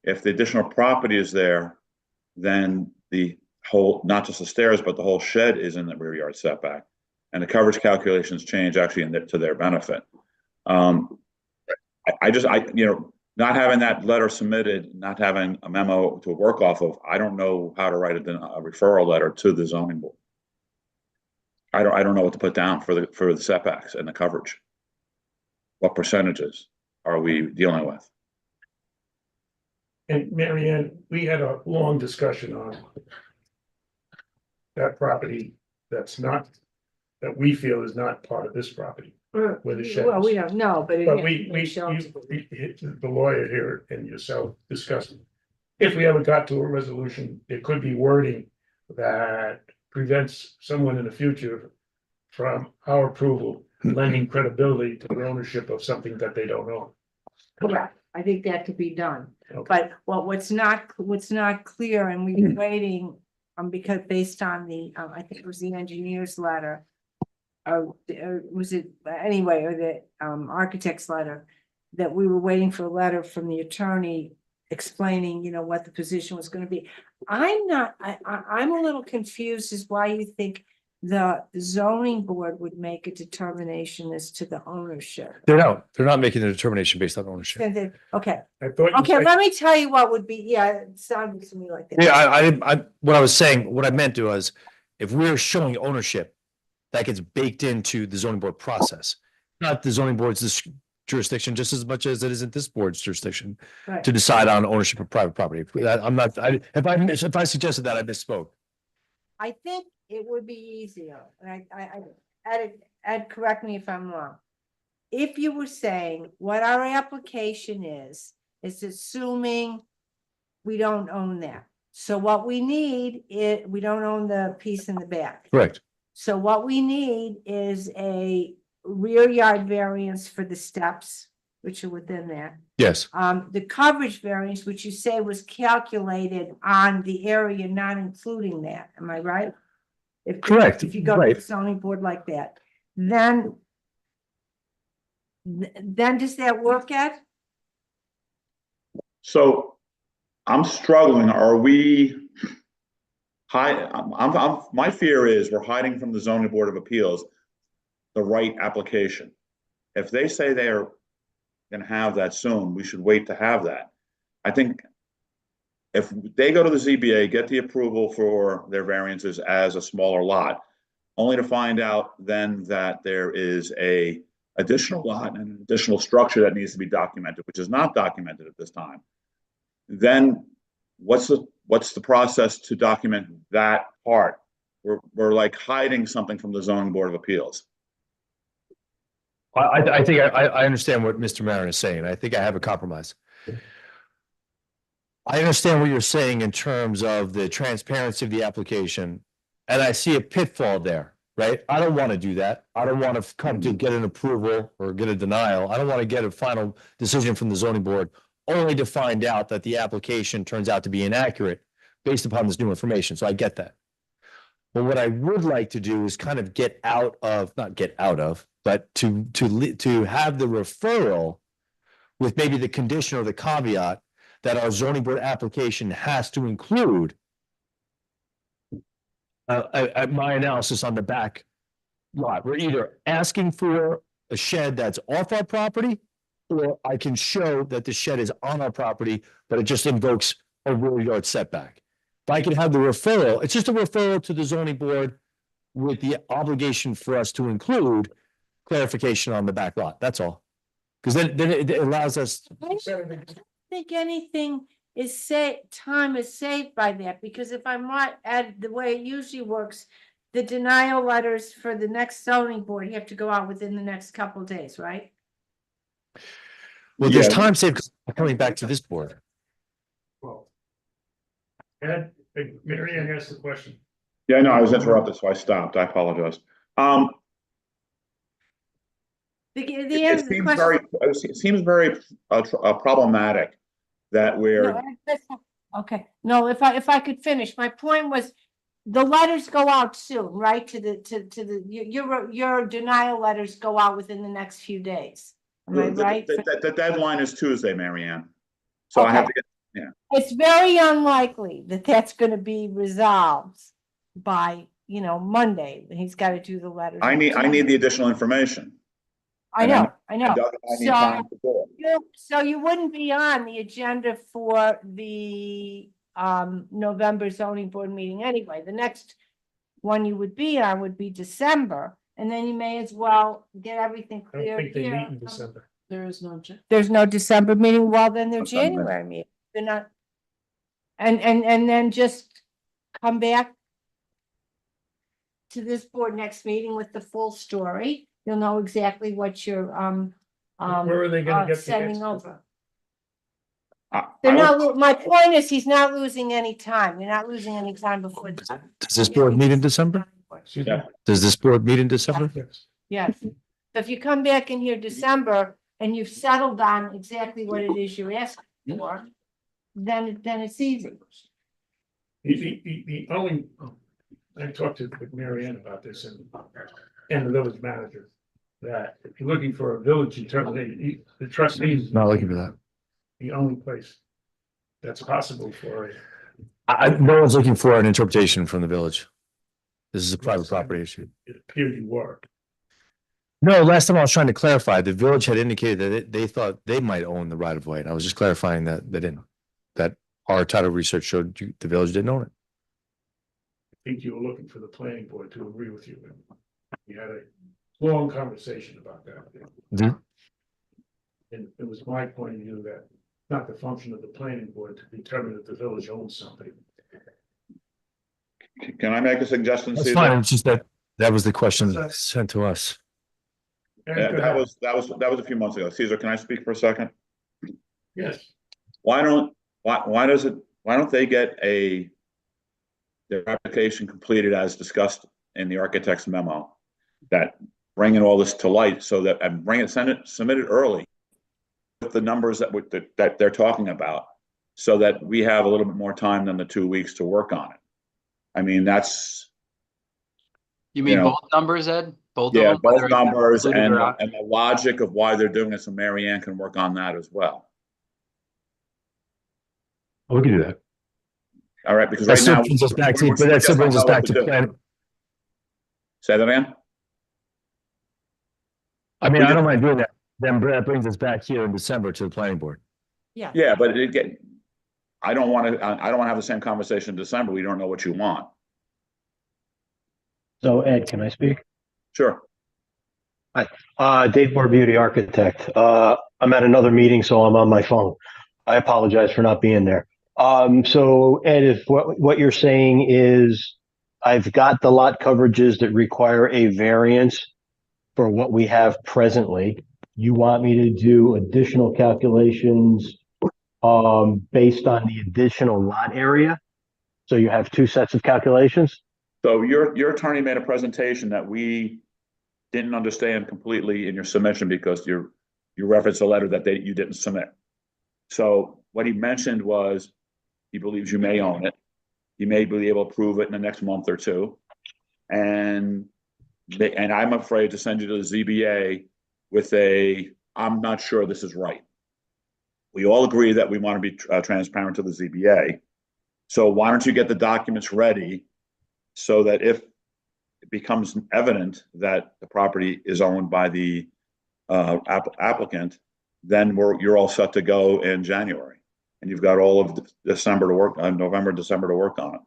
if the additional property is there, then the whole, not just the stairs, but the whole shed is in the rear yard setback. And the coverage calculations change actually to their benefit. Not having that letter submitted, not having a memo to work off of, I don't know how to write a referral letter to the zoning board. I don't know what to put down for the setbacks and the coverage. What percentages are we dealing with? And Mary Ann, we had a long discussion on that property that we feel is not part of this property. Where the shed Well, we is. don't know, but. But the lawyer here and yourself discussed, if we ever got to a resolution, there could be wording that prevents someone in the future from our approval, lending credibility to the ownership of something that they don't own. Correct. I think that could be done. Okay. But what's not clear, and we've been waiting, because based on the, I think it was the engineer's letter. Or was it, anyway, or the architect's letter, that we were waiting for a letter from the attorney explaining, what the position was gonna be. I'm a little confused as why you think the zoning board would make a determination as to the ownership. They're not making a determination based on ownership. Okay, I thought you okay, said- let me tell you what would be, it sounded to me like that. Yeah, what I meant was, if we're showing ownership, that gets baked into the zoning board process, not the zoning board's jurisdiction, just as much as it isn't this board's jurisdiction Right. to decide on ownership of private property. If I suggested that, I misspoke. I think it would be easier, and Ed, correct me if I'm wrong. If you were saying what our application is assuming we don't own that. So what we need we don't own the piece in the back. Correct. So what we need is a rear yard variance for the steps, which are within there. Yes. The coverage variance, which you say was calculated on the area, not including that, am I right? Correct, If you go to right. the zoning board like that, then does that work, Ed? So I'm struggling. Are we my fear is we're hiding from the zoning board of appeals the right application. If they say they are going to have that soon, we should wait to have that. I think if they go to the ZBA, get the approval for their variances as a smaller lot, only to find out then that there is a additional lot and an additional structure that needs to be documented, which is not documented at this time, then what's the process to document that part? We're like hiding something from the zoning board of appeals. I think I understand what Mr. Marin is saying. I think I have a compromise. I understand what you're saying in terms of the transparency of the application, and I see a pitfall there, right? I don't want to do that. I don't want to come to get an approval or get a denial. I don't want to get a final decision from the zoning board only to find out that the application turns out to be inaccurate based upon this new information. So I get that. But what I would like to do is kind of get out of, not get out of, but to have the referral with maybe the condition or the caveat that our zoning board application has to include my analysis on the back lot. We're either asking for a shed that's off our property, or I can show that the shed is on our property, but it just invokes a rear yard setback. If I can have the referral, it's just a referral to the zoning board with the obligation for us to include clarification on the back lot. That's all. Because then it allows us. I don't think anything is time is saved by that, because if I'm right, at the way it usually works, the denial letters for the next zoning board, you have to go out within the next couple of days, right? Well, there's time saved coming back to this board. Well, Ed, Mary Ann asked the question. Yeah, no, I was interrupted, so I stopped. I apologize. It seems very problematic that we're. Okay, no, if I could finish, my point was, the letters go out soon, right? Your denial letters go out within the next few days. Am I right? The deadline is Tuesday, Mary Ann. So I have to get, yeah. It's very unlikely that that's gonna be resolved by, Monday. He's gotta do the letters. I need the additional information. I know. So So you wouldn't be on the agenda for the November zoning board meeting anyway. The next one you would be on would be December, and then you may as well get everything I don't clear think they here. meet in December. There is no. There's no December meeting. Well, then they're December. January meeting. They're not. And then just come back to this board next meeting with the full story. You'll know exactly what you're Where are they gonna get the sending next- over. They're not, my point is, he's not losing any time. You're not losing any time before. Does this board meet in December? Yeah. Does this board meet in December? Yes. Yes. So if you come back in here December and you've settled on exactly what it is you're asking for, then it's easy. The only, I talked to Mary Ann about this and the village manager, that if you're looking for a village attorney, the trustees. Not looking for that. The only place that's possible for No one's looking for an interpretation from the village. This is a private property issue. it appeared you were. No, last time I was trying to clarify, the village had indicated that they thought they might own the right of way. And I was just clarifying that they didn't. That our title research showed the village didn't own it. I think you were looking for the planning board to agree with you. We had a long conversation about that. Mhm. And it was my point of view that not the function of the planning board to determine if the village owns something. Can I make a suggestion? That's Caesar? fine. It's just that was the question sent to us. Yeah, that was a few months ago. Caesar, can I speak for a second? Yes. Why don't they get their application completed as discussed in the architect's memo? That bringing all this to light so that submit it early with the numbers that they're talking about, so that we have a little bit more time than the 2 weeks to work on it. I mean, that's. You mean You know, both numbers, Ed? Both Yeah, of them? both numbers Included and or out? the logic of why they're doing it, so Mary Ann can work on that as well. We can do that. All right, because That right still now. brings us back to, we're but that still just brings us not know back what to do. plan. Say that again? I mean, We I don't just- mind doing that. Then that brings us back here in December to the planning board. Yeah. Yeah, but I don't want to, I don't want to have the same conversation in December. We don't know what you want. So Ed, can I speak? Sure. Dave Barbuti, architect. I'm at another meeting, so I'm on my phone. I apologize for not being there. So Ed, if what you're saying is I've got the lot coverages that require a variance for what we have presently. You want me to do additional calculations based on the additional lot area? So you have two sets of calculations? So your attorney made a presentation that we didn't understand completely in your submission because you referenced a letter that you didn't submit. So what he mentioned was he believes you may own it. You may be able to prove it in the next month or two. And I'm afraid to send you to the ZBA with I'm not sure this is right. We all agree that we want to be transparent to the ZBA. So why don't you get the documents ready so that if it becomes evident that the property is owned by the applicant, then you're all set to go in January. And you've got all of December to work on, November, December to work on it.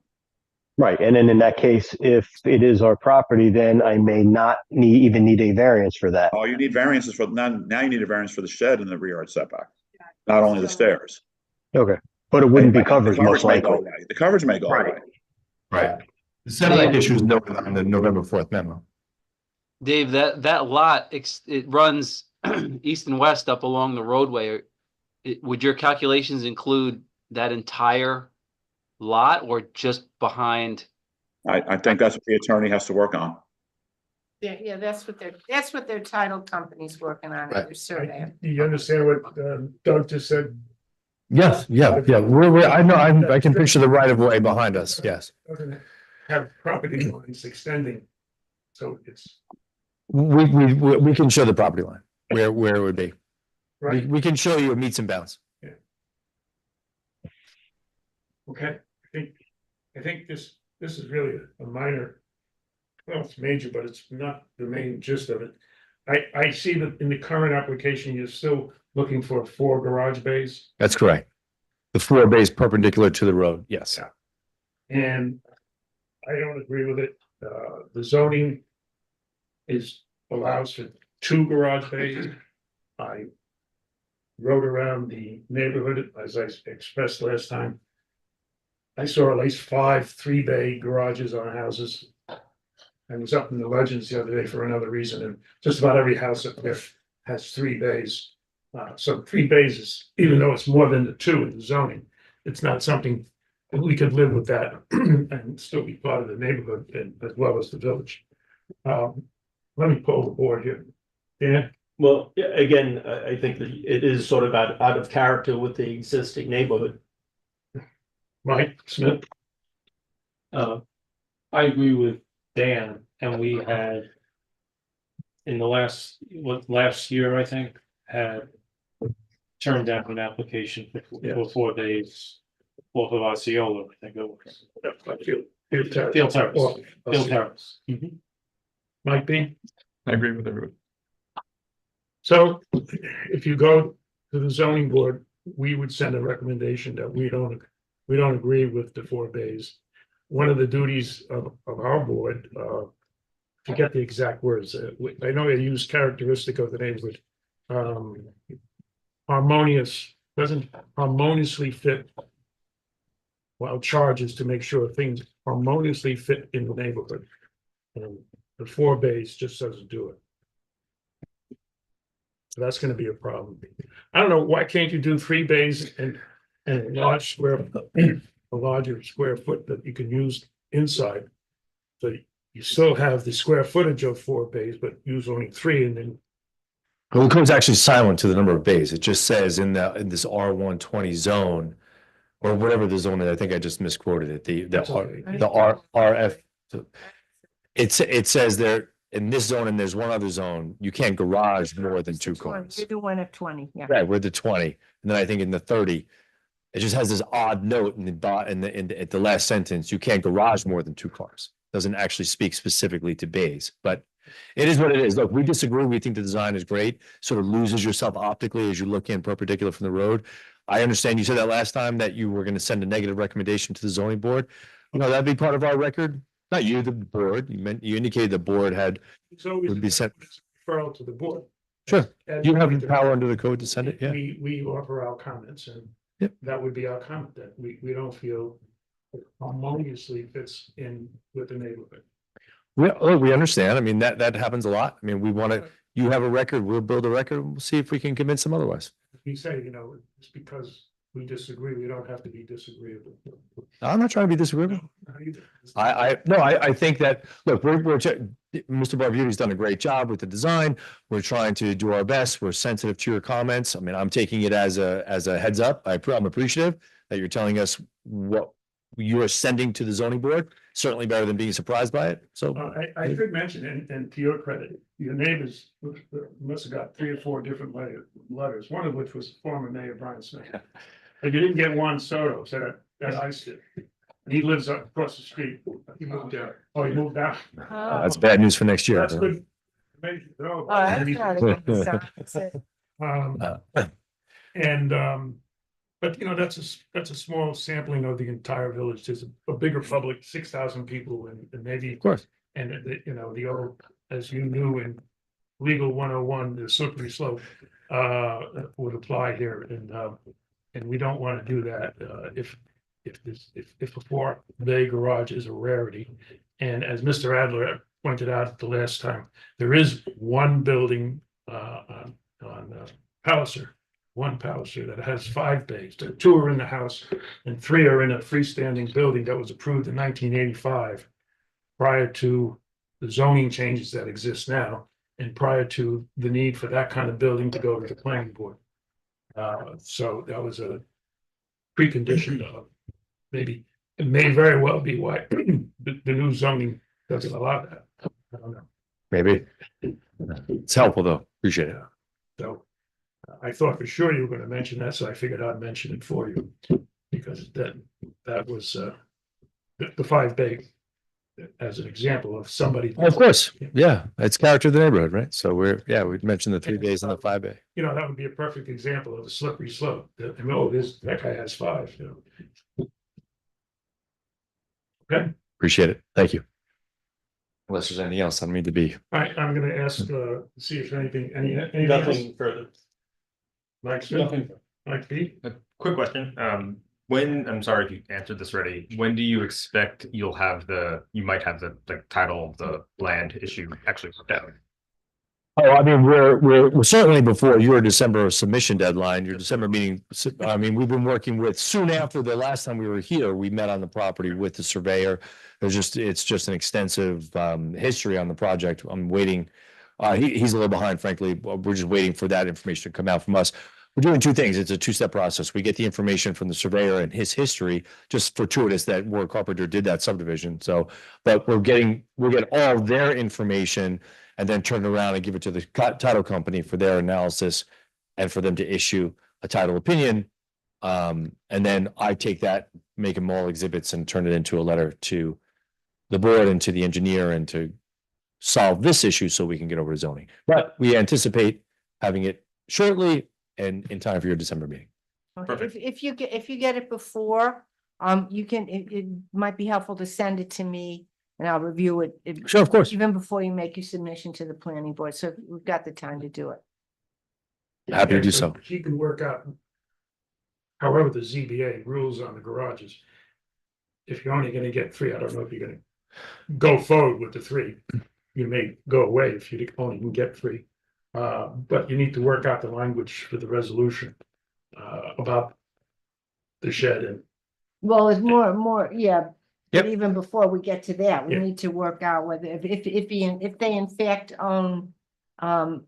Right. And then in that case, if it is our property, then I may not even need a variance for that. Oh, you need variances for now you need a variance for the shed and the rear yard setback, not only the stairs. Okay. But it wouldn't be covered The most may go likely. away. The coverage may go away. Right. The setback issue is noted on the November 4th memo. Dave, that lot, it runs east and west up along the roadway. Would your calculations include that entire lot or just behind? I think that's what the attorney has to work on. Yeah, that's what their title company's working on, Right. their survey. Do you understand what Doug just said? Yes, yeah. I know, I can picture the right of way behind us. Yes. Doesn't have property lines extending. So it's, We can show the property line where it would be. right, We can show you it meets and bounds. okay, I think this is really a minor. Well, it's major, but it's not the main gist of it. I see that in the current application, you're still looking for 4 garage bays. That's correct. The 4 bays perpendicular to the road. Yes. And I don't agree with it. The zoning allows for 2 garage bays. I rode around the neighborhood, as I expressed last time. I saw at least 5 3-bay garages on houses. I was up in the Legends the other day for another reason, and just about every house up there has 3 bays. So 3 bays is, even though it's more than the 2 in the zoning, it's not something that we could live with that and still be part of the neighborhood and as well as the village. Let me pull the board here. Dan? Well, yeah, again, I think that it is sort of out of character with the existing neighborhood. Mike Smith? I agree with Dan, and we had in the last year, I think, had turned down an application for 4 days, off of Osceola, I think it was. Field Terrace. Field Terrace. Mike B? I agree with everyone. So if you go to the zoning board, we would send a recommendation that we don't agree with the 4 bays. One of the duties of our board, forget the exact words, I know they use characteristic of the neighborhood. Harmonious, doesn't harmoniously fit. Well, charges to make sure things harmoniously fit in the neighborhood. And the 4 bays just doesn't do it. So that's gonna be a problem. I don't know, why can't you do 3 bays and a larger square foot that you can use inside? So you still have the square footage of 4 bays, but use only 3 and then. Well, the code's actually silent to the number of bays. It just says in this R120 zone, or whatever the zone is, I think I just misquoted it, the RF. It says there, in this zone, and there's one other zone, you can't garage more than 2 cars. You're the one at 20, yeah. Right, we're the 20, and then I think in the 30, It just has this odd note in the at the last sentence, you can't garage more than 2 cars. Doesn't actually speak specifically to bays, but it is what it is. Look, we disagree. We think the design is great. Sort of loses yourself optically as you look in perpendicular from the road. I understand you said that last time that you were going to send a negative recommendation to the zoning board. You know, that'd be part of our record. Not you, the board. You indicated the board would be sent. Referral to the board. Sure. As You have we the power under the code to send it, yeah. We offer our comments and Yep. that would be our comment, that we don't feel harmoniously fits in with the neighborhood. We understand. I mean, that happens a lot. I mean, we want to, you have a record, we'll build a record, we'll see if we can convince them otherwise. We say, you know, it's because we disagree, we don't have to be disagreeable. I'm not trying to be disagreeable. I think that, look, Mr. Barbudi's done a great job with the design. We're trying to do our best. We're sensitive to your comments. I mean, I'm taking it as a heads up. I'm appreciative that you're telling us what you are sending to the zoning board. Certainly better than being surprised by it. So I could mention, and to your credit, your neighbors must have got 3 or 4 different letters, one of which was former Mayor Brian Smith. But you didn't get Juan Soto, so that I did. And he lives up across the street. He moved out. Oh, he moved out. that's bad news for next year. That's good. Amazing. Oh, that's not a good sign. That's it. But you know, that's a small sampling of the entire village. There's a bigger public, 6,000 people and maybe. Of course. And you know, the old, as you knew in legal 101, the slippery slope would apply here, and we don't want to do that if a 4-bay garage is a rarity. And as Mr. Adler pointed out the last time, there is one building on Palliser, one Palliser that has 5 bays. 2 are in the house and 3 are in a freestanding building that was approved in 1985, prior to the zoning changes that exist now, and prior to the need for that kind of building to go to the planning board. So that was a precondition of maybe, it may very well be why the new zoning doesn't allow that. I don't know. Maybe. It's helpful though. Appreciate it. So I thought for sure you were going to mention that, so I figured I'd mention it for you. Because that was the 5-bay as an example of somebody. Of course. Yeah. It's character of the neighborhood, right? So we mentioned the 3 bays and the 5-bay. You know, that would be a perfect example of a slippery slope. That guy has 5, you know. Okay. Appreciate it. Thank you. Unless there's anything else I need to be. All right, I'm gonna ask, see if anything Nothing further. Mike Smith, Mike B. A quick question. I'm sorry if you answered this already. When do you expect you might have the title of the land issue actually worked out? Oh, I mean, we're certainly before your December submission deadline, your December meeting. I mean, we've been working with, soon after the last time we were here, we met on the property with the surveyor. It's just an extensive history on the project. I'm waiting. He's a little behind, frankly. We're just waiting for that information to come out from us. We're doing 2 things. It's a 2-step process. We get the information from the surveyor and his history, just fortuitous that Ward Carpenter did that subdivision. So, but we'll get all their information and then turn it around and give it to the title company for their analysis and for them to issue a title opinion. And then I take that, make them all exhibits and turn it into a letter to the board and to the engineer and to solve this issue so we can get over to zoning. But we anticipate having it shortly and in time for your December meeting. Okay. If you get it before, it might be helpful to send it to me and I'll review it. Sure, of course. Even before you make your submission to the planning board, so we've got the time to do it. Happy to do so. He can work out however the ZBA rules on the garages. If you're only gonna get 3, I don't know if you're gonna go forward with the 3. You may go away if you only can get 3. But you need to work out the language for the resolution about the shed and. Well, it's more, yeah. Yep. But even before we get to that, we Yeah. need to work out whether if they in fact own that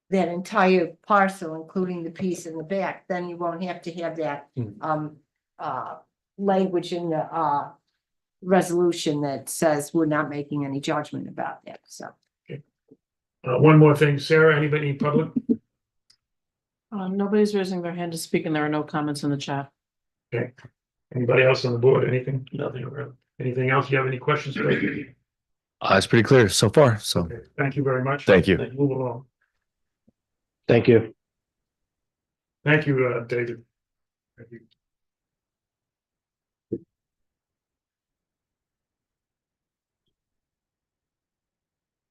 entire parcel, including the piece in the back, then you won't have to have that language in the resolution that says we're not making any judgment about that, so. One more thing, Sarah, anybody in public? Nobody's raising their hand to speak and there are no comments in the chat. Okay. Anybody else on the board? Anything? Nothing. Anything else? You have any questions? For me? It's pretty clear so far, so Okay, thank you very much. thank you. Move along. Thank you. Thank you, David. Thank you.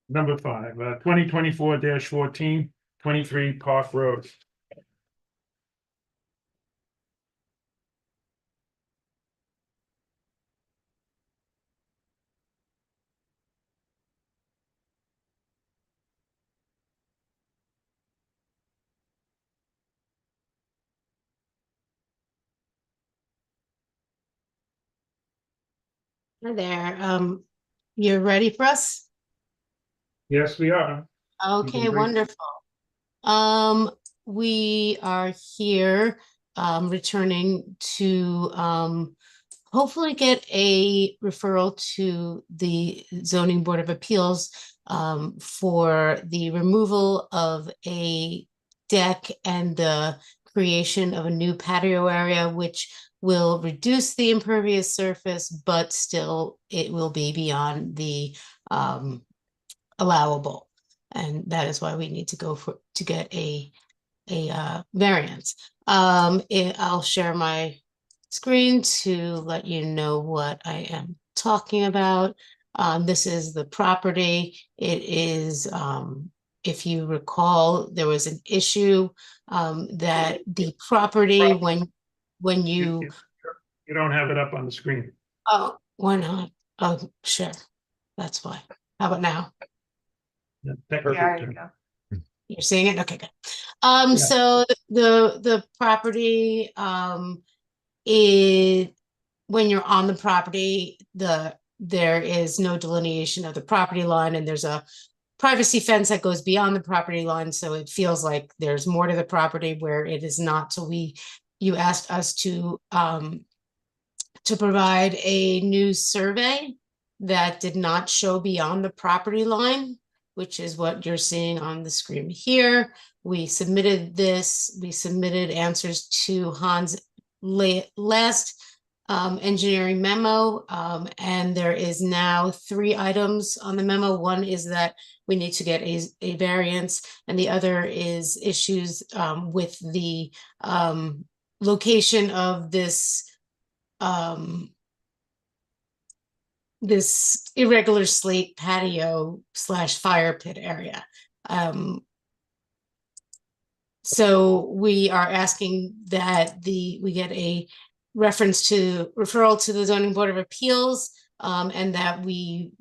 Number 5, 2024-14, 23 Park Road. Hi there. You're ready for us? Yes, we are. Okay, great. wonderful. We are here, returning to, hopefully get a referral to the Zoning Board of Appeals, for the removal of a deck and the creation of a new patio area, which will reduce the impervious surface, but still it will be beyond the, allowable. And that is why we need to go to get a variance. I'll share my screen to let you know what I am talking about. This is the property. It is, if you recall, there was an issue that the property when you don't have it up on the screen. oh, why not? Oh, sure, that's fine. How about now? There you go. You're seeing it? Okay, good. So the property, when you're on the property, there is no delineation of the property line, and there's a privacy fence that goes beyond the property line, so it feels like there's more to the property where it is not. So you asked us to provide a new survey that did not show beyond the property line, which is what you're seeing on the screen here. We submitted this. We submitted answers to Hans' last engineering memo, and there is now 3 items on the memo. One is that we need to get a variance, and the other is issues with the location of this this irregular slate patio / fire pit area. So we are asking that we get a referral to the Zoning Board of Appeals, and that we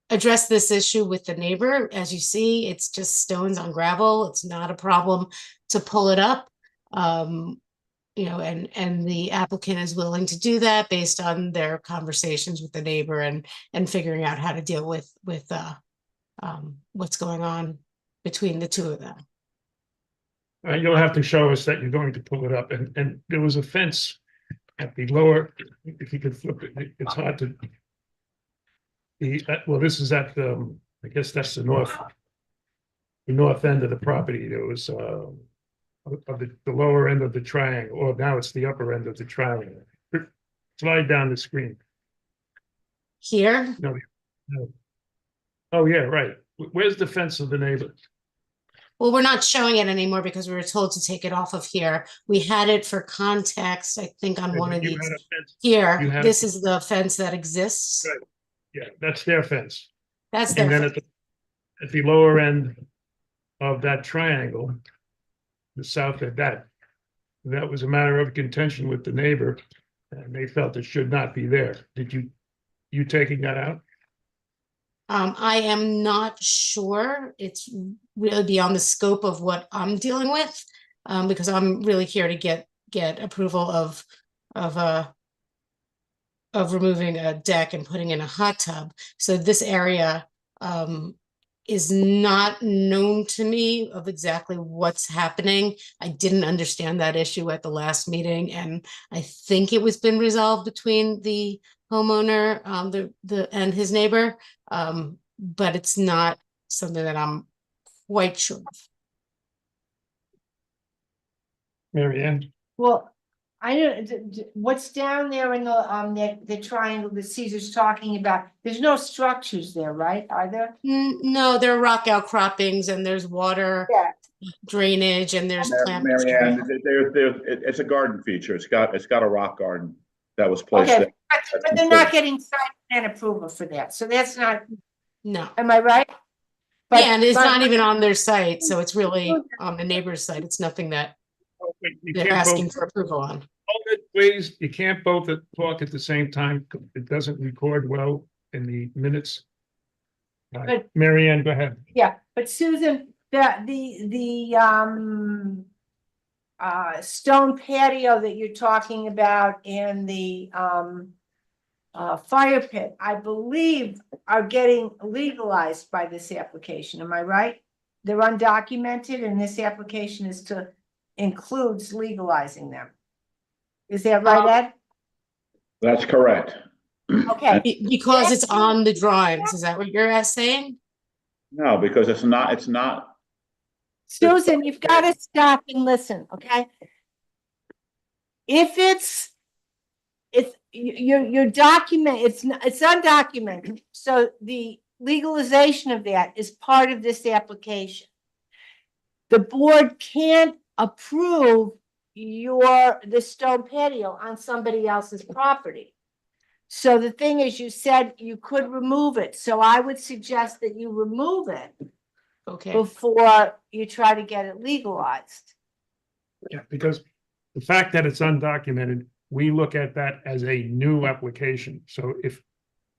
address this issue with the neighbor. As you see, it's just stones on gravel. It's not a problem to pull it up. And the applicant is willing to do that based on their conversations with the neighbor and figuring out how to deal with what's going on between the two of them. You'll have to show us that you're going to pull it up, and there was a fence at the lower, if you could flip it, it's hard to. Well, this is at I guess that's the north end of the property. There was of the lower end of the triangle, or now it's the upper end of the triangle. Slide down the screen. Here? No. Oh, yeah, right. Where's the fence of the neighbor? Well, we're not showing it anymore because we were told to take it off of here. We had it for context, I think, on one of these. Here, this is the fence that exists. Right. Yeah, that's their fence. That's their fence. And then at the lower end of that triangle, the south of that was a matter of contention with the neighbor, and they felt it should not be there. Did you taking that out? I am not sure. It's really beyond the scope of what I'm dealing with, because I'm really here to get approval of removing a deck and putting in a hot tub. So this area is not known to me of exactly what's happening. I didn't understand that issue at the last meeting, and I think it was been resolved between the homeowner and his neighbor, but it's not something that I'm quite sure of. Mary Ann? Well, I don't, what's down there in the triangle that Caesar's talking about, there's no structures there, right? Are there? No, there are rock outcroppings and there's water Yeah. drainage and there's plant. Mary Ann, it's a garden feature. It's got a rock garden that was placed Okay, there. but they're not getting site plan approval for that, so that's not, No. am I right? But- Yeah, and it's but- not even on their site, so it's really on the neighbor's site. It's nothing that You they're can't asking both- for approval on. Please, you can't both talk at the same time. It doesn't record well in the minutes. But- Mary Ann, go ahead. Yeah, but Susan, the stone patio that you're talking about and the fire pit, I believe are getting legalized by this application, am I right? They're undocumented and this application includes legalizing them. Is that right, Ed? That's correct. Okay. Because it's on the drawings, is that what you're saying? No, because it's not. Susan, you've got to stop and listen, okay? If your document, it's undocumented, so the legalization of that is part of this application. The board can't approve the stone patio on somebody else's property. So the thing is, you said you could remove it, so I would suggest that you remove it Okay. before you try to get it legalized. Yeah, because the fact that it's undocumented, we look at that as a new application. So if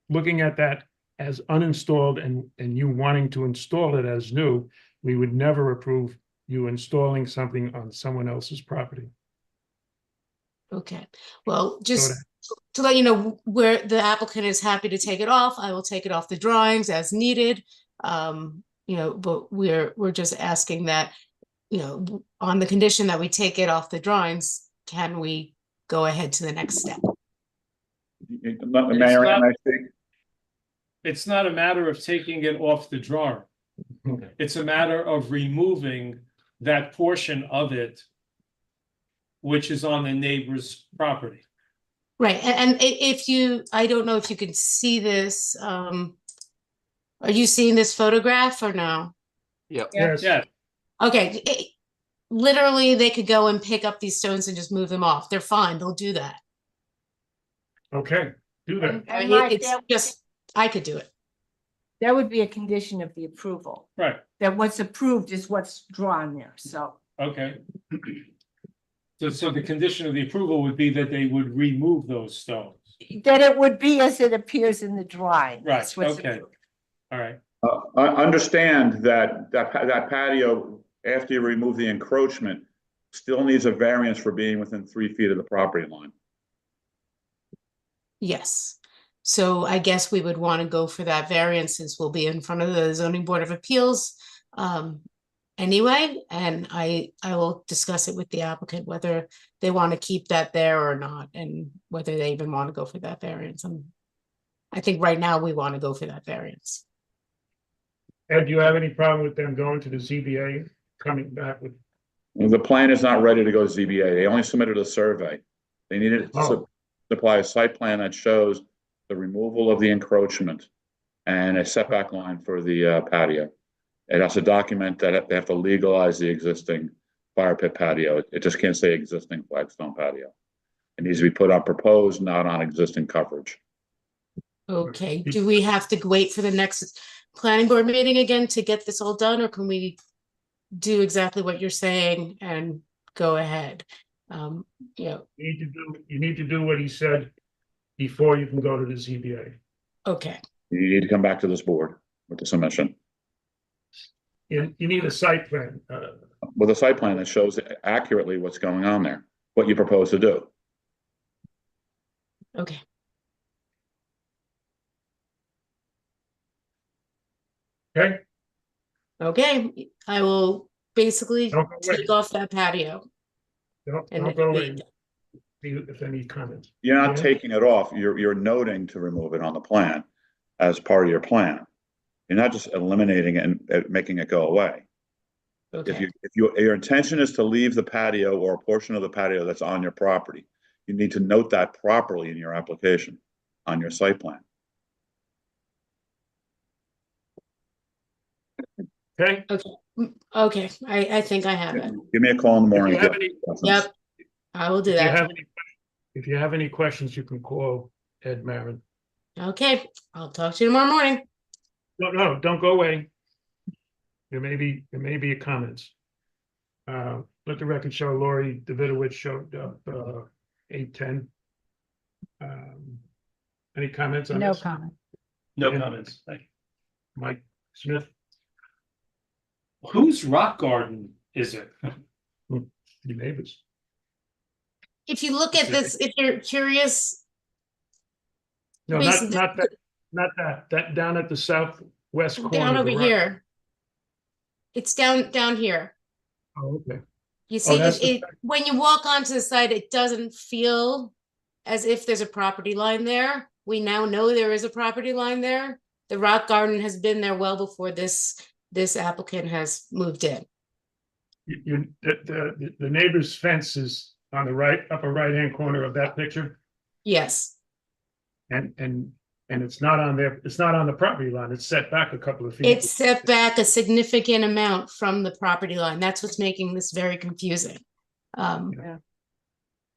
looking at that as uninstalled and you wanting to install it as new, we would never approve you installing something on someone else's property. Okay, well, just to let you know, where the applicant is happy to take it off, I will take it off the drawings as needed. But we're just asking that, on the condition that we take it off the drawings, can we go ahead to the next step? Mary Ann, I think. It's not a matter of taking it off the drawer. It's a matter of removing that portion of it which is on the neighbor's property. Right, and I don't know if you can see this, are you seeing this photograph or no? Yep. Yes. Yeah, Okay, literally, they could go and pick up these stones and just move them off. They're fine, they'll do that. Okay, do that. I mean, Mike, it's just, I could do it. That would be a condition of the approval, right, that what's approved is what's drawn there, so. okay. So the condition of the approval would be that they would remove those stones. That it would be as it appears in the drawing. Right, That's what's okay. approved. All right, I understand that patio, after you remove the encroachment, still needs a variance for being within 3 feet of the property line. Yes. So I guess we would want to go for that variance since we'll be in front of the zoning board of appeals anyway, and I will discuss it with the applicant whether they want to keep that there or not, and whether they even want to go for that variance. I think right now we want to go for that variance. Ed, do you have any problem with them going to the ZBA, coming back with? The plan is not ready to go to ZBA. They only submitted a survey. They needed to Oh. supply a site plan that shows the removal of the encroachment and a setback line for the patio. It has to document that they have to legalize the existing fire pit patio. It just can't say existing flagstone patio. It needs to be put on proposed, not on existing coverage. Okay, do we have to wait for the next planning board meeting again to get this all done, or can we do exactly what you're saying and go ahead? You need to do what he said before you can go to the ZBA. Okay, You need to come back to this board with the submission, You need a site plan. with a site plan that shows accurately what's going on there, what you propose to do. okay. Okay, Okay, I will basically Don't go away. take off that patio. don't And go it- away. See if any comments. You're not Yeah. taking it off, you're noting to remove it on the plan as part of your plan. You're not just eliminating it and making it go away. Okay. If your intention is to leave the patio or a portion of the patio that's on your property, you need to note that properly in your application, on your site plan. Okay? Okay, I think I have it. Give me a call in the If morning. you have any, Yep, I will do if you that. have any, if you have any questions, you can call Ed Marin. Okay, I'll talk to you tomorrow morning. No, don't go away. There may be comments. Let the record show Lori Davidowitz showed up, 8:10. Any comments on No this? comment. No Yeah. comments. Thank you. Mike Smith? Whose rock garden is it? Your neighbors. If you look at this, if you're curious, No, Basically- not that down at the southwest corner. down of the over rock- here. It's down here. Oh, okay. You see, that's the- when you walk onto the site, it doesn't feel as if there's a property line there. We now know there is a property line there. The rock garden has been there well before this applicant has moved in. The neighbor's fence is on the upper right-hand corner of that picture, Yes, and it's not on there, it's not on the property line, it's set back a couple of feet. it's set back a significant amount from the property line. That's what's making this very confusing. Yeah.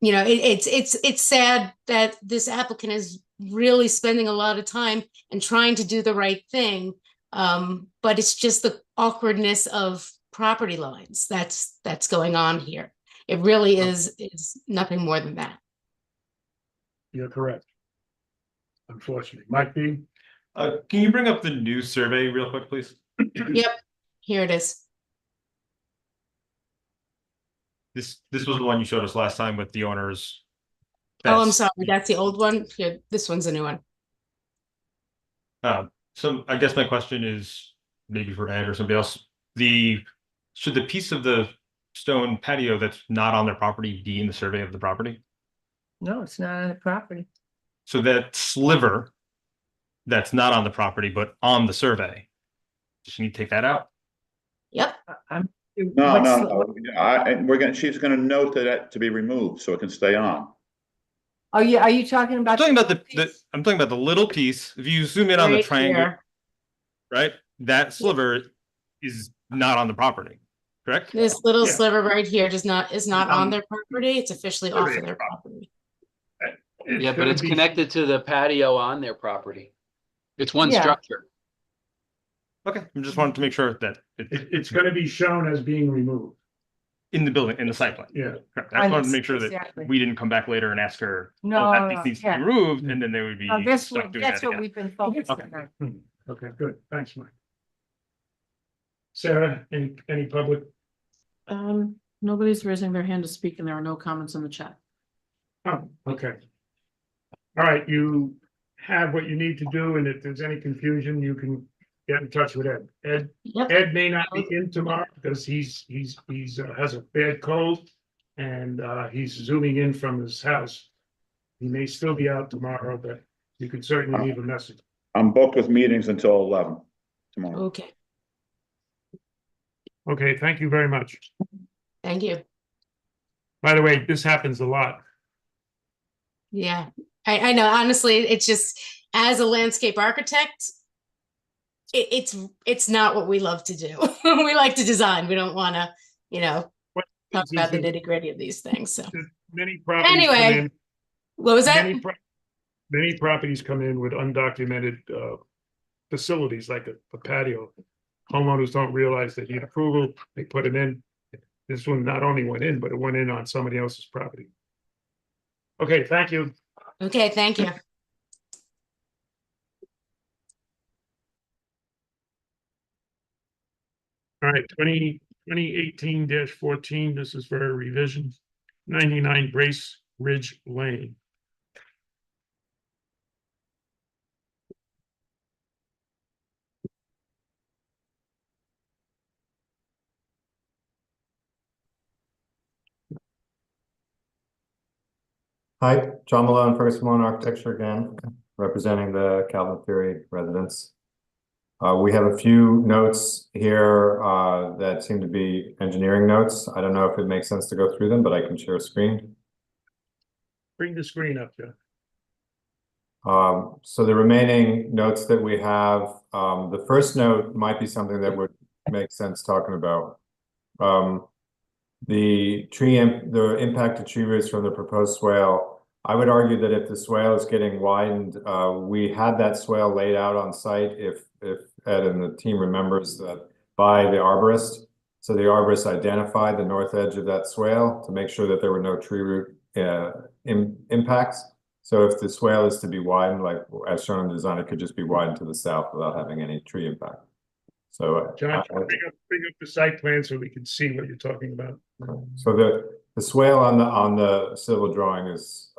You know, it's sad that this applicant is really spending a lot of time and trying to do the right thing. But it's just the awkwardness of property lines that's going on here. It really is nothing more than that. You're correct. Unfortunately, Mike B. Can you bring up the new survey real quick, please? Yep, here it is. This was the one you showed us last time with the owners. Oh, I'm That's- sorry, that's the old one. Here, this one's a new one. So I guess my question is maybe for Ed or somebody else, should the piece of the stone patio that's not on their property be in the survey of the property? No, it's not on the property. So that sliver that's not on the property, but on the survey, just need to take that out? Yep, No, she's gonna note that to be removed so it can stay on. Are you talking I'm about? talking about I'm talking about the little piece. If you zoom in on the right triangle, here. right? That sliver is not on the property, correct? This little Yeah. sliver right here is not on their property. It's officially off of Survey their property. Yeah, but gonna it's be- connected to the patio on their property. It's one Yeah. structure. Okay, I just wanted to make sure that It's gonna be shown as being removed, in the building, in the site plan. yeah. Correct. I just wanted to make sure Exactly. that we didn't come back later and ask her, No, oh, that piece needs to yeah. be removed, and then they would be No, stuck doing that that's what again. we've been focusing Okay. on. Okay, good, thanks, Mike. Sarah, any public? Nobody's raising their hand to speak and there are no comments in the chat. Oh, okay. All right, you have what you need to do, and if there's any confusion, you can get in touch with Ed. Yep. Ed may not be in tomorrow because he's has a bad cold and he's zooming in from his house. He may still be out tomorrow, but you could certainly leave a message. I'm booked with meetings until 11 tomorrow. Okay, Okay, thank you very much. thank you. By the way, this happens a lot. Yeah, I know, honestly, it's just, as a landscape architect, it's not what we love to do. We like to design. We don't want to, What talk is about the that nitty gritty of these things, so. Many properties come Anyway, in. What was that? Many properties come in with undocumented facilities like a patio. Homeowners don't realize they need approval, they put it in. This one not only went in, but it went in on somebody else's property. Okay, thank you. Okay, thank you. All right, 2018-14, this is for a revision. 99 Brace Ridge Lane. Hi, John Malone, Ferguson Malone Architecture again, representing the Calvin Ferry residents. We have a few notes here that seem to be engineering notes. I don't know if it makes sense to go through them, but I can share a screen. Bring the screen up, Jeff. So the remaining notes that we have, the first note might be something that would make sense talking about. The impact to tree roots from the proposed swale. I would argue that if the swale is getting widened, we had that swale laid out on site if Ed and the team remembers that by the arborist. So the arborist identified the north edge of that swale to make sure that there were no tree root impacts. So if the swale is to be widened, like as shown in the design, it could just be widened to the south without having any tree impact. So John, bring up the site plan so we can see what you're talking about. So the swale on the civil drawing is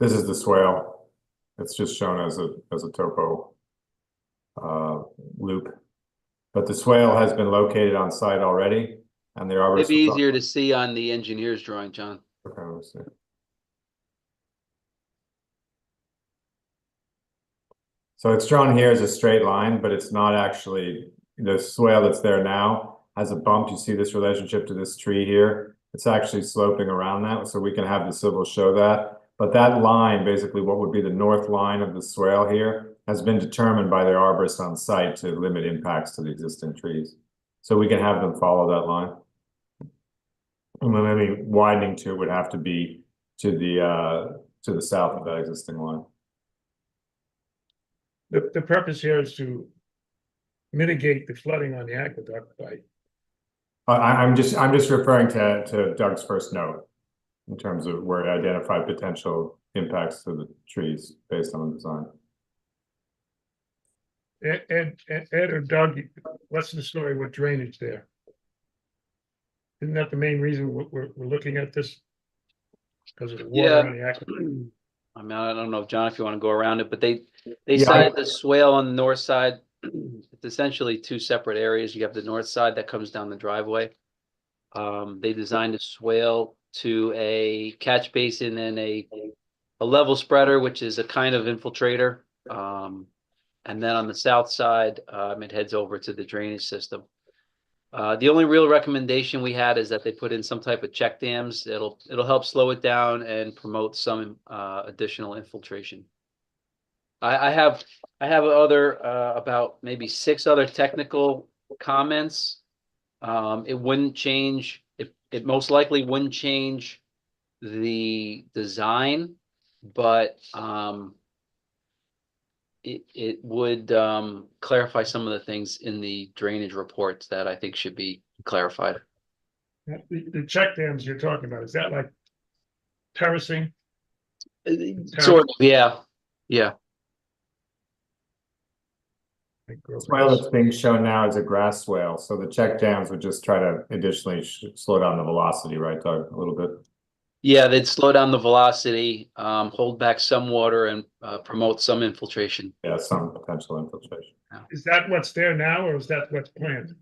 this is the swale. It's just shown as a topo loop, but the swale has been located on site already, and the arborist. It'd be easier to see on the engineer's drawing, John. Okay, let's see. So it's drawn here as a straight line, but it's not actually, the swale that's there now has a bump. You see this relationship to this tree here. It's actually sloping around that, so we can have the civil show that. But that line, basically what would be the north line of the swale here, has been determined by the arborist on site to limit impacts to the existing trees. So we can have them follow that line. And then any widening to it would have to be to the south of that existing line. The purpose here is to mitigate the flooding on the aqueduct by. I'm just referring to Doug's first note in terms of where it identified potential impacts to the trees based on the design. Ed or Doug, what's the story with drainage there? Isn't that the main reason we're looking at this? Because of the water on the aqueduct? I mean, I don't know, John, if you want to go around it, but they cited the swale on the north side. It's essentially two separate areas. You have the north side that comes down the driveway. They designed a swale to a catch basin and a level spreader, which is a kind of infiltrator. And then on the south side, it heads over to the drainage system. The only real recommendation we had is that they put in some type of check dams. It'll help slow it down and promote some additional infiltration. I have other about maybe 6 other technical comments. It wouldn't change. It most likely wouldn't change the design, but it would clarify some of the things in the drainage reports that I think should be clarified. The check dams you're talking about, is that like terracing? Sort of, yeah. The swale that's being shown now is a grass swale, so the check dams would just try to additionally slow down the velocity, right, Doug, a little bit? Yeah, they'd slow down the velocity, hold back some water, and promote some infiltration. Yeah, some potential infiltration. Is that what's there now, or is that what's planned?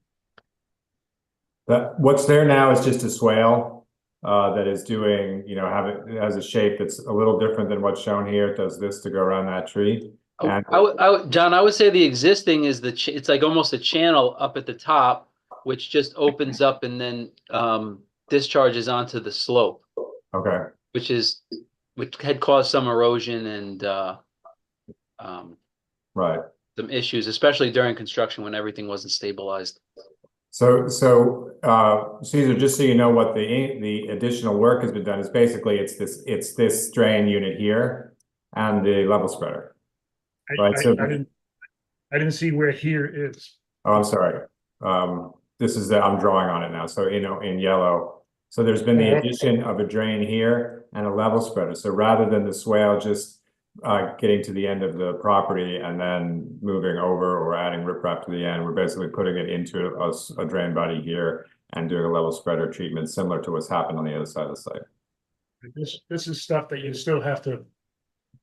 What's there now is just a swale that is doing, it has a shape that's a little different than what's shown here. It does this to go around that tree. And John, I would say the existing is it's like almost a channel up at the top, which just opens up and then discharges onto the slope. Okay. Which had caused some erosion and right. Some issues, especially during construction when everything wasn't stabilized. So Caesar, just so you know what the additional work has been done is basically it's this drain unit here and the level spreader. Right. I didn't see where here is. Oh, I'm sorry. This is I'm drawing on it now. So in yellow. So there's been the addition of a drain here and a level spreader. So rather than the swale just getting to the end of the property and then moving over or adding riprap to the end, we're basically putting it into a drain body here and doing a level spreader treatment similar to what's happened on the other side of the site. This is stuff that you still have to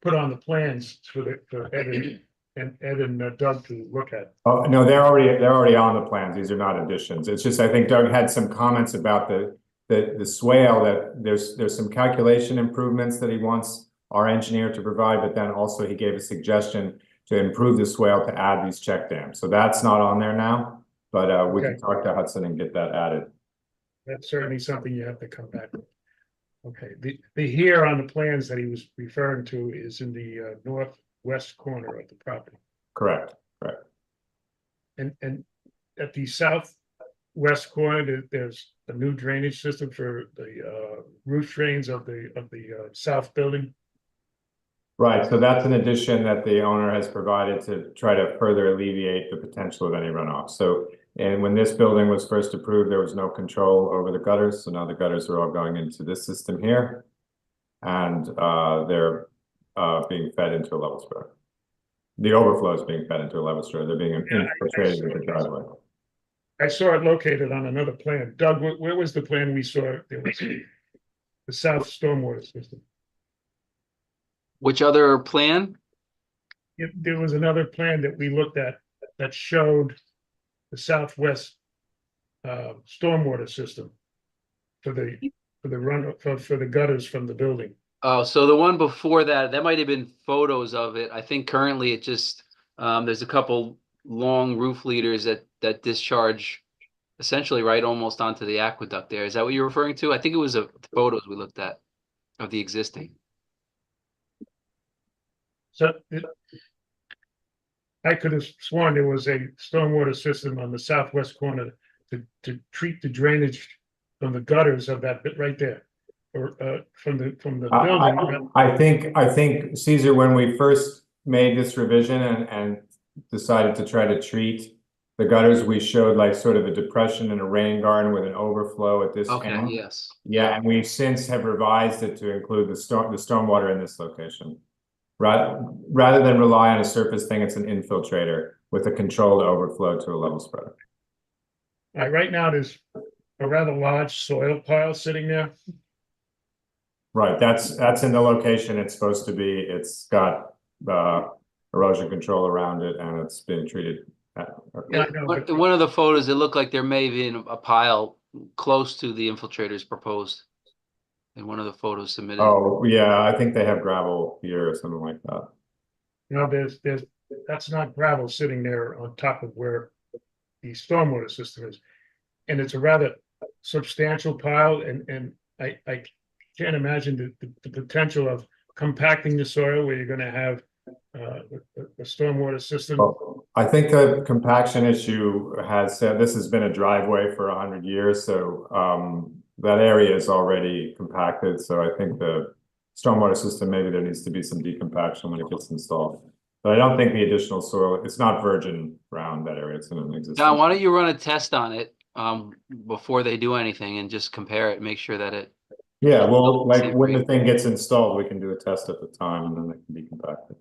put on the plans for Ed and Doug to look at. Oh no, they're already on the plans. These are not additions. It's just I think Doug had some comments about the swale that there's some calculation improvements that he wants our engineer to provide, but then also he gave a suggestion to improve the swale to add these check dams. So that's not on there now, but we can Okay. talk to Hudson and get that added. That's certainly something you have to come back with. Okay, the here on the plans that he was referring to is in the northwest corner of the property. Correct, correct. And at the southwest corner, there's a new drainage system for the roof drains of the south building. Right, so that's an addition that the owner has provided to try to further alleviate the potential of any runoff. So, and when this building was first approved, there was no control over the gutters. So now the gutters are all going into this system here. And they're being fed into a level spreader. The overflow is being fed into a level spreader. They're being infiltrated with the driveway. I saw it located on another plan. Doug, where was the plan we saw? There was the south stormwater system. Which other plan? There was another plan that we looked at that showed the southwest stormwater system for the gutters from the building. Oh, so the one before that, that might have been photos of it. I think currently it just, there's a couple long roof leaders that discharge essentially right almost onto the aqueduct there. Is that what you're referring to? I think it was the photos we looked at of the existing. So I could have sworn there was a stormwater system on the southwest corner to treat the drainage from the gutters of that bit right there. Or from the building. I think Caesar, when we first made this revision and decided to try to treat the gutters, we showed like sort of a depression in a rain garden with an overflow at this Okay, end. yes. Yeah, and we since have revised it to include the stormwater in this location. Rather than rely on a surface thing, it's an infiltrator with a controlled overflow to a level spreader. Right now, there's a rather large soil pile sitting there. Right, that's in the location it's supposed to be. It's got erosion control around it and it's been treated. In one of the photos, it looked like there may have been a pile close to the infiltrators proposed. In one of the photos submitted. Oh, yeah, I think they have gravel here or something like that. You know, that's not gravel sitting there on top of where the stormwater system is. And it's a rather substantial pile and I can't imagine the potential of compacting the soil where you're gonna have a stormwater system. Well, I think the compaction issue this has been a driveway for 100 years, so that area is already compacted. So I think the stormwater system, maybe there needs to be some decompaction when it gets installed. But I don't think the additional soil, it's not virgin ground, that area, it's in an existing. John, why don't you run a test on it before they do anything and just compare it, make sure that it. Yeah, well, like when the thing gets installed, we can do a test at the time and then it can be compacted.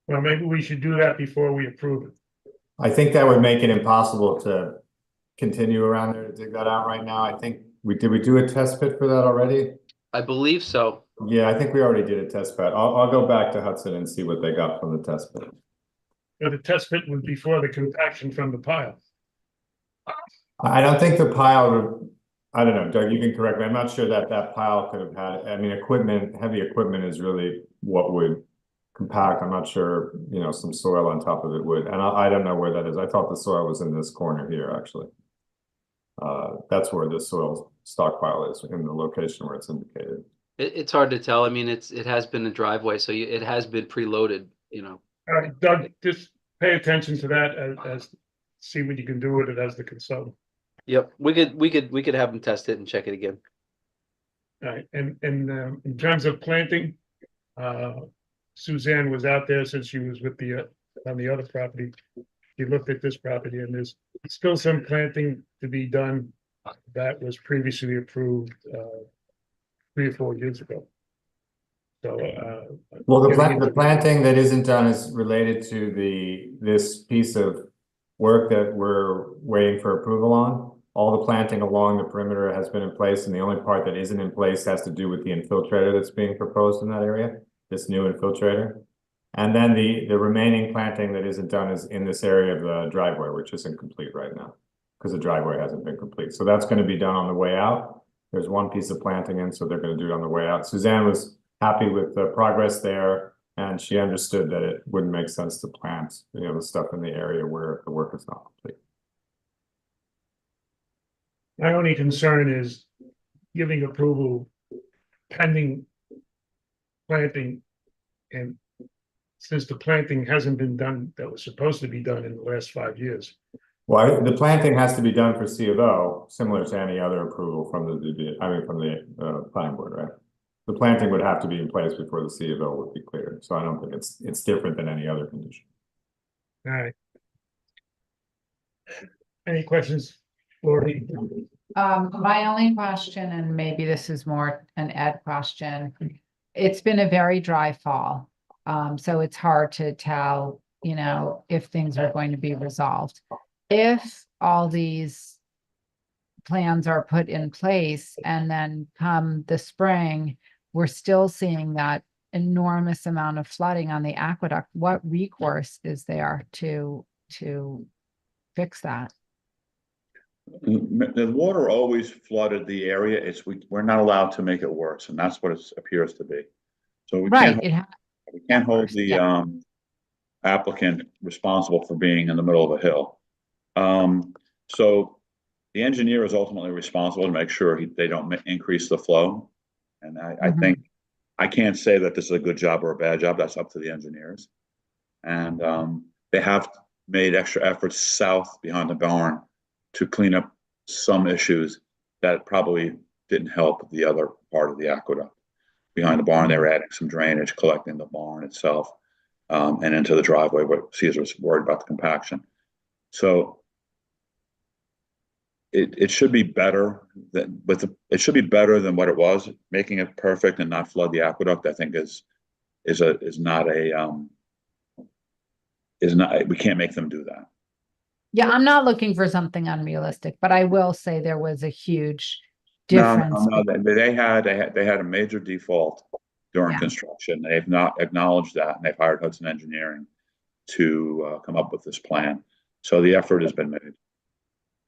Well, maybe we should do that before we approve it. I think that would make it impossible to continue around there to dig that out right now. I think did we do a test pit for that already? I believe so. Yeah, I think we already did a test pit. I'll go back to Hudson and see what they got from the test pit. But the test pit was before the compaction from the pile. I don't think the pile I don't know, Doug, you can correct me. I'm not sure that pile could have had, I mean, heavy equipment is really what would compact. I'm not sure, some soil on top of it would, and I don't know where that is. I thought the soil was in this corner here, actually. That's where the soil stockpile is, in the location where it's indicated. It's hard to tell. I mean, it has been a driveway, so it has been preloaded, All right, Doug, just pay attention to that as see what you can do with it as the consultant. Yep, we could have them test it and check it again. All right, and in terms of planting, Suzanne was out there since she was with on the other property. She looked at this property and there's still some planting to be done that was previously approved 3 or 4 years ago. So, well, the planting that isn't done is related to this piece of work that we're waiting for approval on. All the planting along the perimeter has been in place, and the only part that isn't in place has to do with the infiltrator that's being proposed in that area, this new infiltrator. And then the remaining planting that isn't done is in this area of the driveway, which isn't complete right now because the driveway hasn't been complete. So that's going to be done on the way out. There's one piece of planting in, so they're going to do it on the way out. Suzanne was happy with the progress there. And she understood that it wouldn't make sense to plant, the stuff in the area where the work is not complete. My only concern is giving approval pending planting. And since the planting hasn't been done, that was supposed to be done in the last 5 years. Well, the planting has to be done for C of O, similar to any other approval from from the planning board, right? The planting would have to be in place before the C of O would be cleared. So I don't think it's different than any other condition. All right. Any questions, Lori? My only question, and maybe this is more an Ed question. It's been a very dry fall. So it's hard to tell, if things are going to be resolved. If all these plans are put in place and then come the spring, we're still seeing that enormous amount of flooding on the aqueduct, what recourse is there to fix that? The water always flooded the area. We're not allowed to make it worse, and that's what it appears to be. So we can't hold the applicant responsible for being in the middle of a hill. So the engineer is ultimately responsible to make sure they don't increase the flow. And I think I can't say that this is a good job or a bad job. That's up to the engineers. And they have made extra efforts south behind the barn to clean up some issues that probably didn't help the other part of the aqueduct. Behind the barn, they were adding some drainage, collecting the barn itself, and into the driveway, but Caesar was worried about the compaction. So it should be better than what it was. Making it perfect and not flood the aqueduct, I think is not we can't make them do that. Yeah, I'm not looking for something unrealistic, but I will say there was a huge difference. No, they had a major default during construction. They've not acknowledged that, and they've hired Hudson Engineering to come up with this plan. So the effort has been made.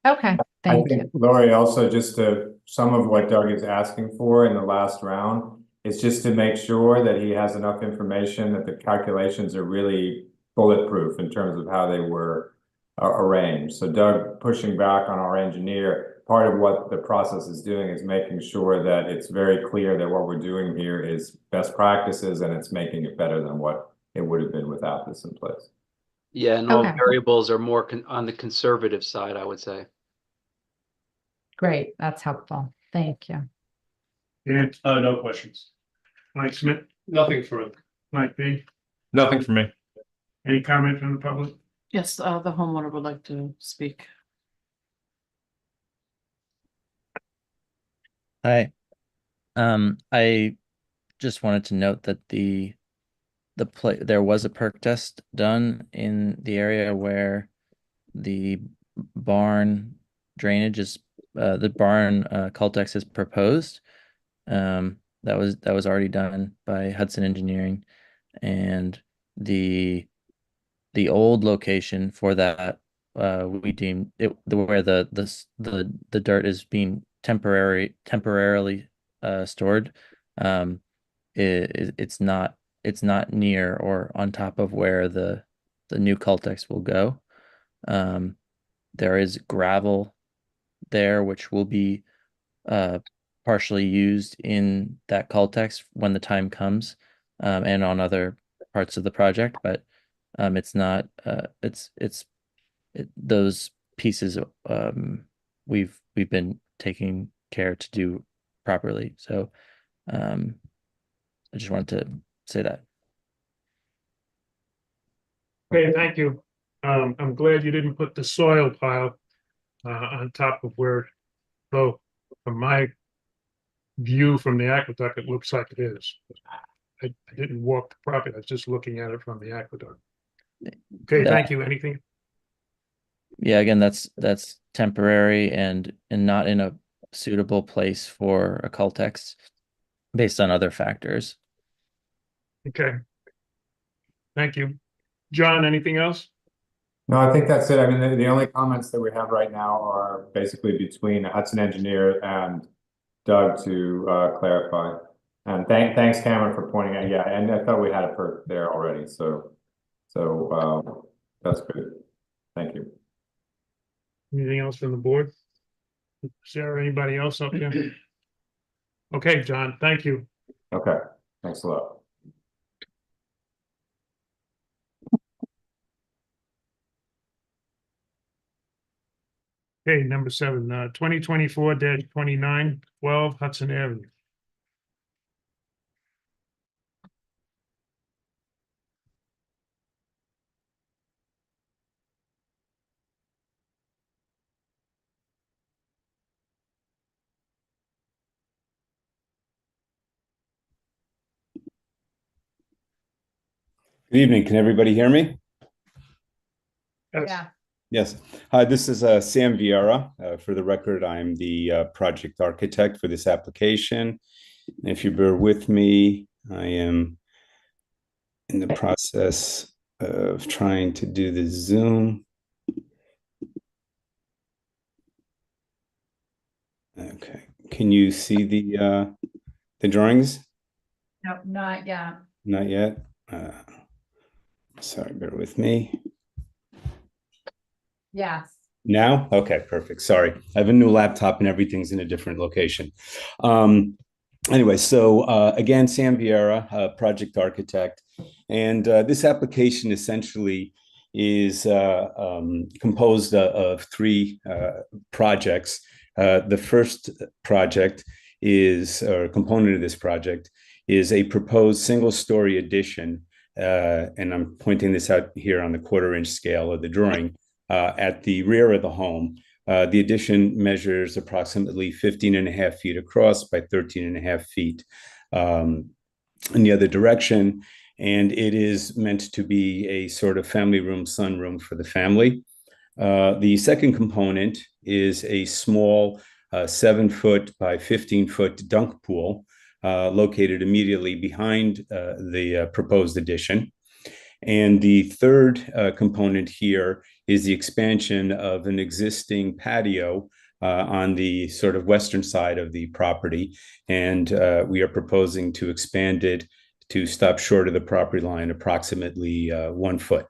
Okay, thank you. Lori, also some of what Doug is asking for in the last round is just to make sure that he has enough information that the calculations are really bulletproof in terms of how they were arranged. So Doug pushing back on our engineer, part of what the process is doing is making sure that it's very clear that what we're doing here is best practices and it's making it better than what it would have been without this in place. Yeah, and all variables are more on the conservative side, I would say. Great, that's helpful. Thank you. And No questions. Mike Smith, Nothing further. Mike B. Nothing for me. Any comment from the public? Yes, the homeowner would like to speak. Hi. I just wanted to note that there was a perk test done in the area where the barn drainage is the barn Cultex is proposed. That was already done by Hudson Engineering, and the old location for that we deemed it where the dirt is being temporarily stored. It's not near or on top of where the new Cultex will go. There is gravel there, which will be partially used in that Cultex when the time comes, and on other parts of the project, but it's not those pieces we've been taking care to do properly. So I just wanted to say that. Okay, thank you. I'm glad you didn't put the soil pile on top of where, though from my view from the aqueduct, it looks like it is. I didn't walk the property. I was just looking at it from the aqueduct. Okay, thank you. Anything? Yeah, again, that's temporary and not in a suitable place for a Cultex based on other factors. Okay. Thank you. John, anything else? No, I think that's it. I mean, the only comments that we have right now are basically between Hudson Engineer and Doug to clarify. And thanks Cameron for pointing out, yeah, and I thought we had a perk there already, so that's good. Thank you. Anything else from the board? Sarah, anybody else up there? Okay, John, thank you. Okay, thanks a lot. Okay, number 7, 2024-29-12 Hudson Avenue. Good evening. Can everybody hear me? Yeah. Yes. Hi, this is Sam Vieira. For the record, I'm the project architect for this application. And if you bear with me, I am in the process of trying to do the Zoom. Okay. Can you see the drawings? No, not yet. Not yet. Sorry, bear with me. Yes. Now? Okay, perfect. Sorry. I have a new laptop and everything's in a different location. Anyway, so again, Sam Vieira, project architect. And this application essentially is composed of 3 projects. The first project is, or component of this project, is a proposed single-story addition. And I'm pointing this out here on the 1/4-inch scale of the drawing. At the rear of the home. The addition measures approximately 15.5 feet across by 13.5 feet in the other direction. And it is meant to be a sort of family room, sunroom for the family. The second component is a small 7-foot by 15-foot dunk pool located immediately behind the proposed addition. And the third component here is the expansion of an existing patio on the sort of western side of the property. And we are proposing to expand it to stop short of the property line approximately 1 foot.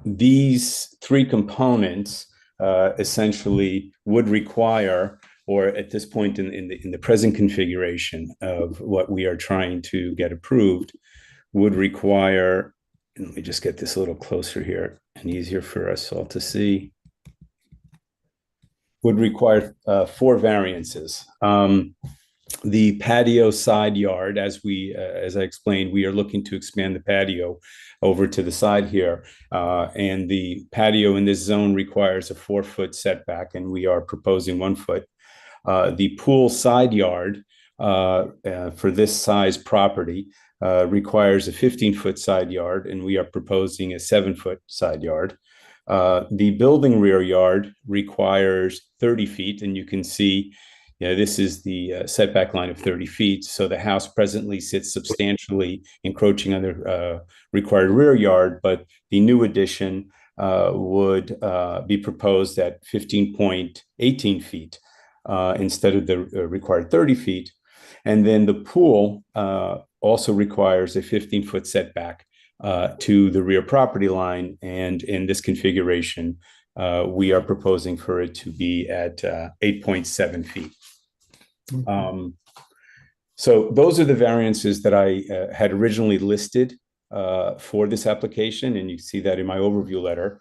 These 3 components essentially would require, or at this point in the present configuration of what we are trying to get approved, would require, and let me just get this a little closer here and easier for us all to see, would require 4 variances. The patio side yard, as I explained, we are looking to expand the patio over to the side here. And the patio in this zone requires a 4-foot setback, and we are proposing 1 foot. The pool side yard for this size property requires a 15-foot side yard, and we are proposing a 7-foot side yard. The building rear yard requires 30 feet, and you can see, this is the setback line of 30 feet. So the house presently sits substantially encroaching on the required rear yard, but the new addition would be proposed at 15.18 feet instead of the required 30 feet. And then the pool also requires a 15-foot setback to the rear property line. And in this configuration, we are proposing for it to be at 8.7 feet. So those are the variances that I had originally listed for this application, and you see that in my overview letter.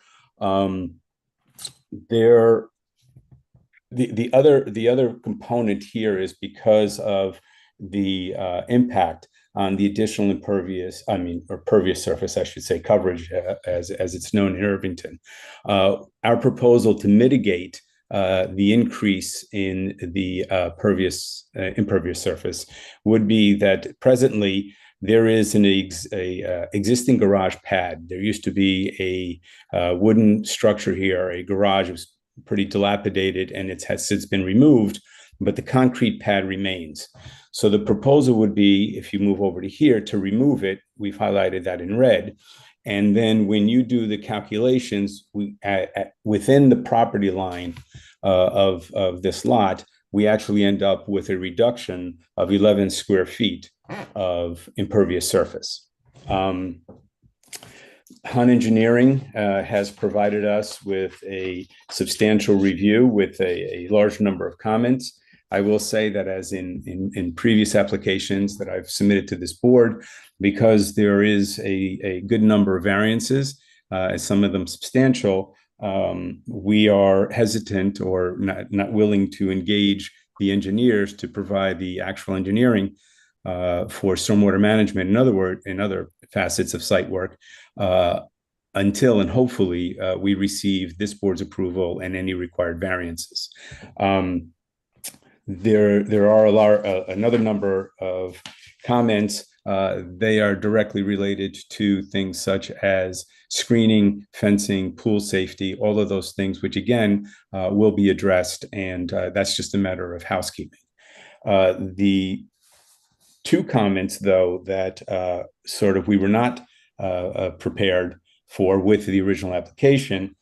The other component here is because of the impact on the additional impervious, or pervious surface, I should say, coverage, as it's known in Irvington. Our proposal to mitigate the increase in the impervious surface would be that presently there is an existing garage pad. There used to be a wooden structure here. A garage was pretty dilapidated, and it has since been removed, but the concrete pad remains. So the proposal would be, if you move over to here, to remove it. We've highlighted that in red. And then when you do the calculations, within the property line of this lot, we actually end up with a reduction of 11 square feet of impervious surface. Hun Engineering has provided us with a substantial review with a large number of comments. I will say that as in previous applications that I've submitted to this board, because there is a good number of variances, some of them substantial, we are hesitant or not willing to engage the engineers to provide the actual engineering for stormwater management, in other facets of site work, until and hopefully we receive this board's approval and any required variances. There are another number of comments. They are directly related to things such as screening, fencing, pool safety, all of those things, which again will be addressed, and that's just a matter of housekeeping. The two comments, though, that sort of we were not prepared for with the original application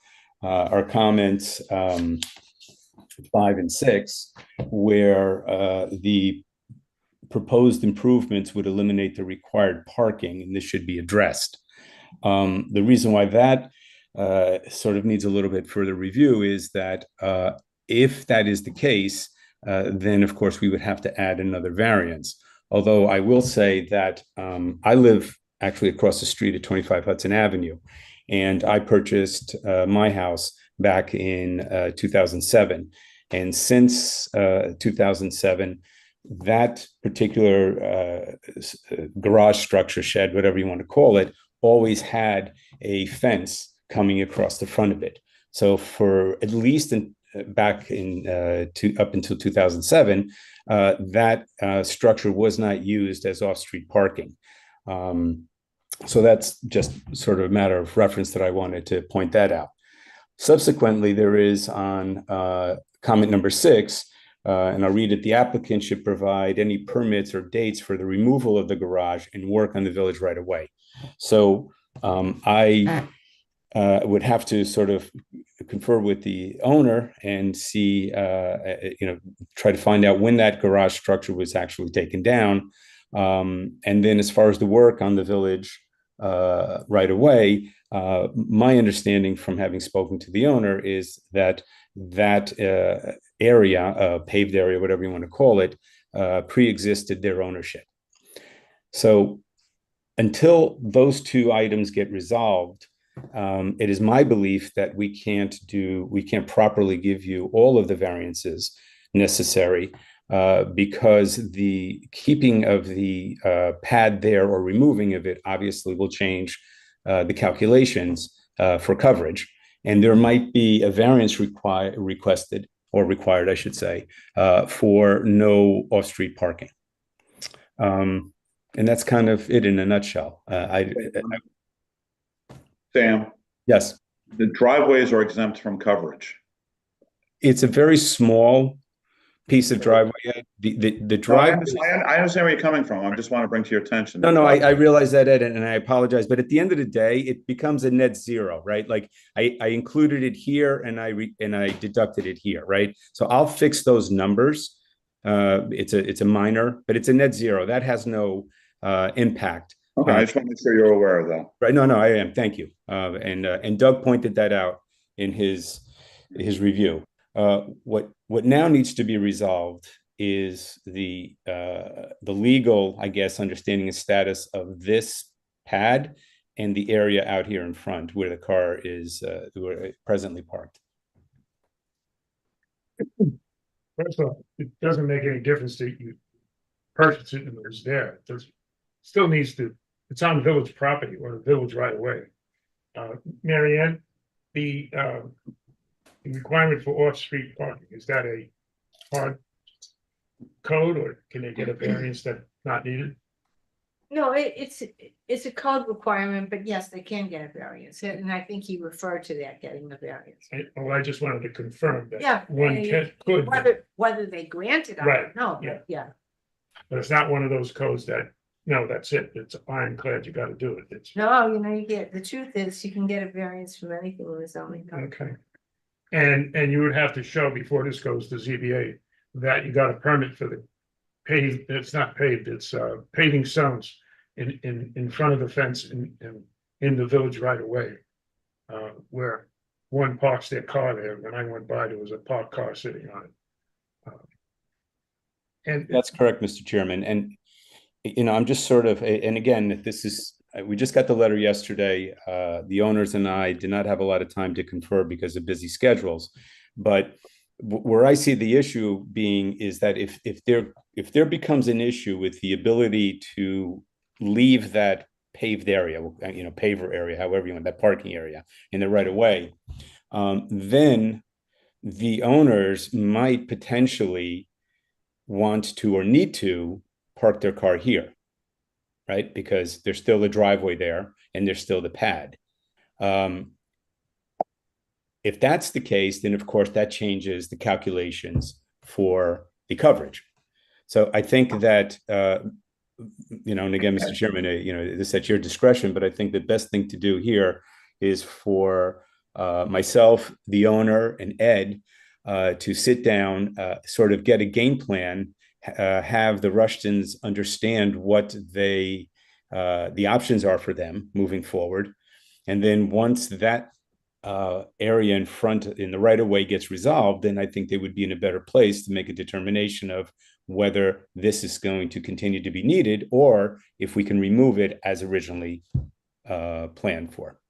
are comments 5 and 6, where the proposed improvements would eliminate the required parking, and this should be addressed. The reason why that sort of needs a little bit further review is that if that is the case, then of course we would have to add another variance. Although I will say that I live actually across the street at 25 Hudson Avenue, and I purchased my house back in 2007. And since 2007, that particular garage structure, shed, whatever you want to call it, always had a fence coming across the front of it. So for at least back in up until 2007, that structure was not used as off-street parking. So that's just sort of a matter of reference that I wanted to point that out. Subsequently, there is on comment number 6, and I'll read it: the applicant should provide any permits or dates for the removal of the garage and work on the village right away. So I would have to sort of confer with the owner and see, try to find out when that garage structure was actually taken down. And then as far as the work on the village right away, my understanding from having spoken to the owner is that area, paved area, whatever you want to call it, pre-existed their ownership. So until those two items get resolved, it is my belief that we can't properly give you all of the variances necessary, because the keeping of the pad there or removing of it obviously will change the calculations for coverage. And there might be a variance requested, or required, I should say, for no off-street parking. And that's kind of it in a nutshell. Sam? Yes. The driveways are exempt from coverage. It's a very small piece of driveway. The driveway. I understand where you're coming from. I just want to bring to your attention. No, I realize that, Ed, and I apologize. But at the end of the day, it becomes a net zero, right? Like I included it here and I deducted it here, right? So I'll fix those numbers. It's a minor, but it's a net zero. That has no impact. Okay, I just want to make sure you're aware of that. Right. No, I am. Thank you. And Doug pointed that out in his review. What now needs to be resolved is the legal, I guess, understanding and status of this pad and the area out here in front where the car is presently parked. First of all, it doesn't make any difference that you purchase it and it's there. Still needs to, it's on village property or the village right away. Mary Ann, the requirement for off-street parking, is that a hard code, or can they get a variance that's not needed? No, it's a code requirement, but yes, they can get a variance, and I think he referred to that, getting the variance. I just wanted to confirm that. Yeah. One could. Whether they grant it, I Right, don't know, yeah. but yeah. But it's not one of those codes that, no, that's it, it's ironclad, you gotta do it. It's, No, you get, the truth is, you can get a variance from anything in the zoning code. okay. And you would have to show before this goes to ZBA that you got a permit for the paved, it's not paved, it's paving stones in front of the fence in the village right away. Where one parks their car there. When I went by, there was a parked car sitting on it. And That's correct, Mr. Chairman. And, I'm just sort of, and again, this is, we just got the letter yesterday. The owners and I did not have a lot of time to confer because of busy schedules. But where I see the issue being is that if there becomes an issue with the ability to leave that paved area, paver area, however you want, that parking area in the right of way, then the owners might potentially want to or need to park their car here, right? Because there's still a driveway there and there's still the pad. If that's the case, then of course that changes the calculations for the coverage. So I think that, and again, Mr. Chairman, this is at your discretion, but I think the best thing to do here is for myself, the owner, and Ed to sit down, sort of get a game plan, have the Rushtons understand what the options are for them moving forward. And then once that area in front in the right of way gets resolved, then I think they would be in a better place to make a determination of whether this is going to continue to be needed or if we can remove it as originally planned for.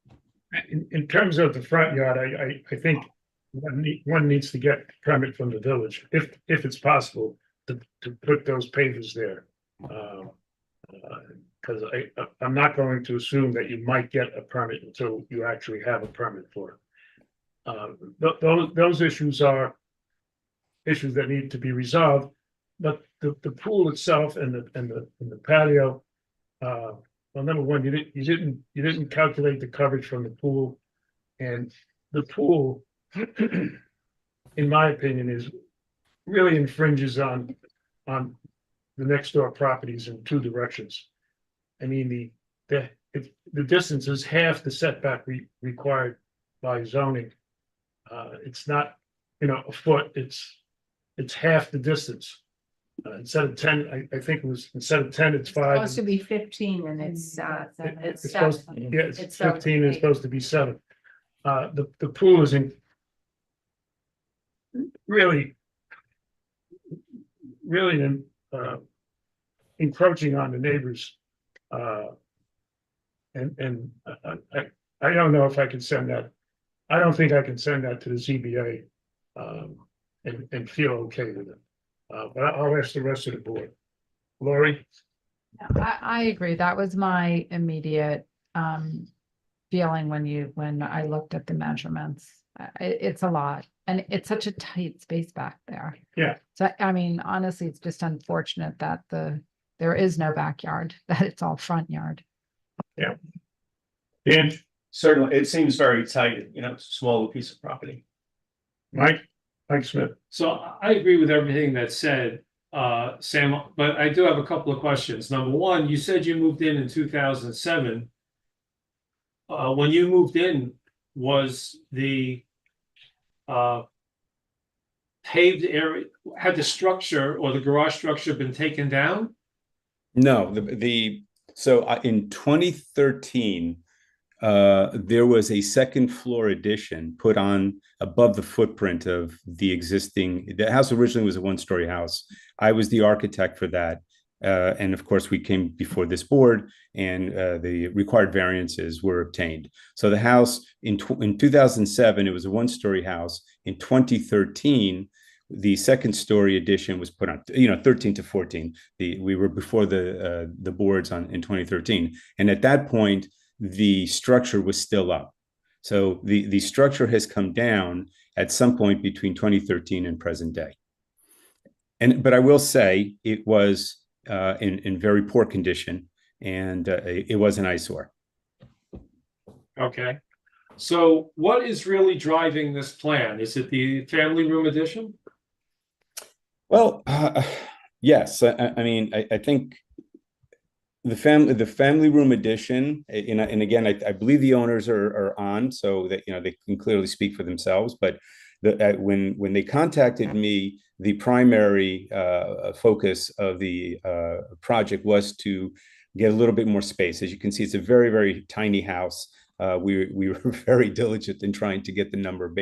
in terms of the front yard, I think one needs to get a permit from the village, if it's possible, to put those pavers there. Because I'm not going to assume that you might get a permit until you actually have a permit for it. Those issues are issues that need to be resolved, but the pool itself and the patio, well, number one, you didn't calculate the coverage from the pool, and the pool, in my opinion, is really infringes on the next door properties in two directions. I mean, the distance is half the setback required by zoning. It's not, a foot, it's half the distance. Instead of 10, I think it was, instead of 10, it's 5. Supposed to be 15 and it's It's supposed, yeah, it's 15 and it's supposed to be 7. The pool is really encroaching on the neighbors. And I don't know if I can send that. I don't think I can send that to the ZBA and feel okay with it. But I'll ask the rest of the board. Lori? I agree. That was my immediate feeling when I looked at the measurements. It's a lot, and it's such a tight space back there. Yeah. So I mean, honestly, it's just unfortunate that there is no backyard, that it's all front yard. Yeah. Dan? Certainly, it seems very tight, it's a small piece of property. Mike Smith. So I agree with everything that's said, Sam, but I do have a couple of questions. Number one, you said you moved in 2007. When you moved in, was the paved area, had the structure or the garage structure been taken down? No, so in 2013, there was a second floor addition put on above the footprint of the house originally was a one-story house. I was the architect for that. And of course, we came before this board and the required variances were obtained. So the house in 2007, it was a one-story house. In 2013, the second story addition was put on, 13 to 14. We were before the boards in 2013. And at that point, the structure was still up. So the structure has come down at some point between 2013 and present day. But I will say it was in very poor condition, and it was an eyesore. Okay. So what is really driving this plan? Is it the family room addition? Well, yes. I mean, I think the family room addition, and again, I believe the owners are on, so that they can clearly speak for themselves. But when they contacted me, the primary focus of the project was to get a little bit more space. As you can see, it's a very, very tiny house. We were very diligent in trying to get the number of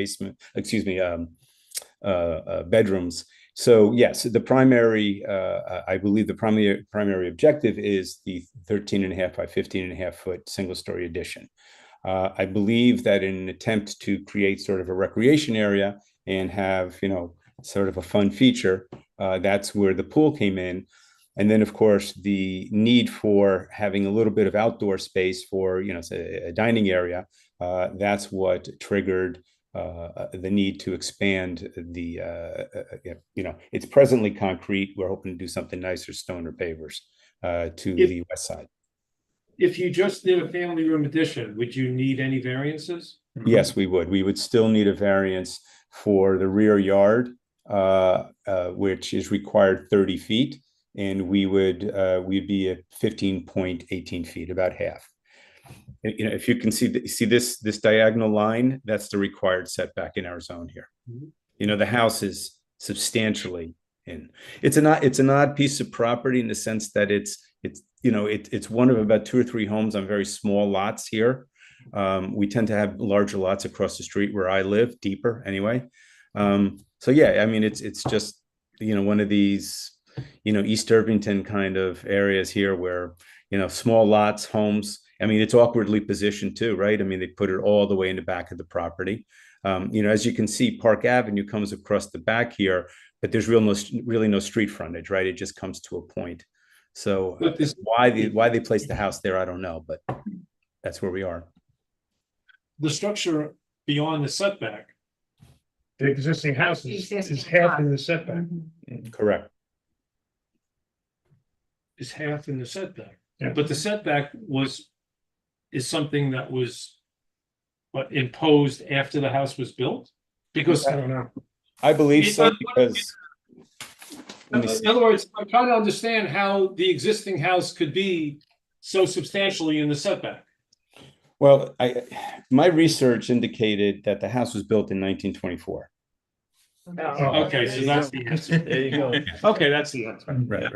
bedrooms. So yes, the primary, I believe the primary objective is the 13.5 by 15.5 foot single story addition. I believe that in an attempt to create sort of a recreation area and have, you know, sort of a fun feature, that's where the pool came in. And then, of course, the need for having a little bit of outdoor space for, you know, say a dining area, that's what triggered the need to expand the, you know, it's presently concrete. We're hoping to do something nicer, stone or pavers to the west side. If you just did a family room addition, would you need any variances? Yes, we would. We would still need a variance for the rear yard, which is required 30 feet. And we'd be at 15.18 feet, about half. You know, if you can see this diagonal line, that's the required setback in our zone here. You know, the house is substantially in. It's an odd piece of property in the sense that it's one of about 2 or 3 homes on very small lots here. We tend to have larger lots across the street where I live, deeper anyway. So yeah, I mean, it's just, you know, one of these, you know, East Irvington kind of areas here where, you know, small lots, homes. I mean, it's awkwardly positioned too, right? I mean, they put it all the way in the back of the property. You know, as you can see, Park Avenue comes across the back here, but there's really no street frontage, right? It just comes to a point. So why they placed the house there, I don't know, but that's where we are. The structure beyond the setback. The existing house is Existing half house. in the setback. Correct. Is half in the setback. Yeah. But the setback is something that was imposed after the house was built? Because I don't know. I believe so because. in other words, I'm trying to understand how the existing house could be so substantially in the setback. Well, my research indicated that the house was built in 1924. Okay, so that's the answer. There you go. Okay, that's the answer. Right.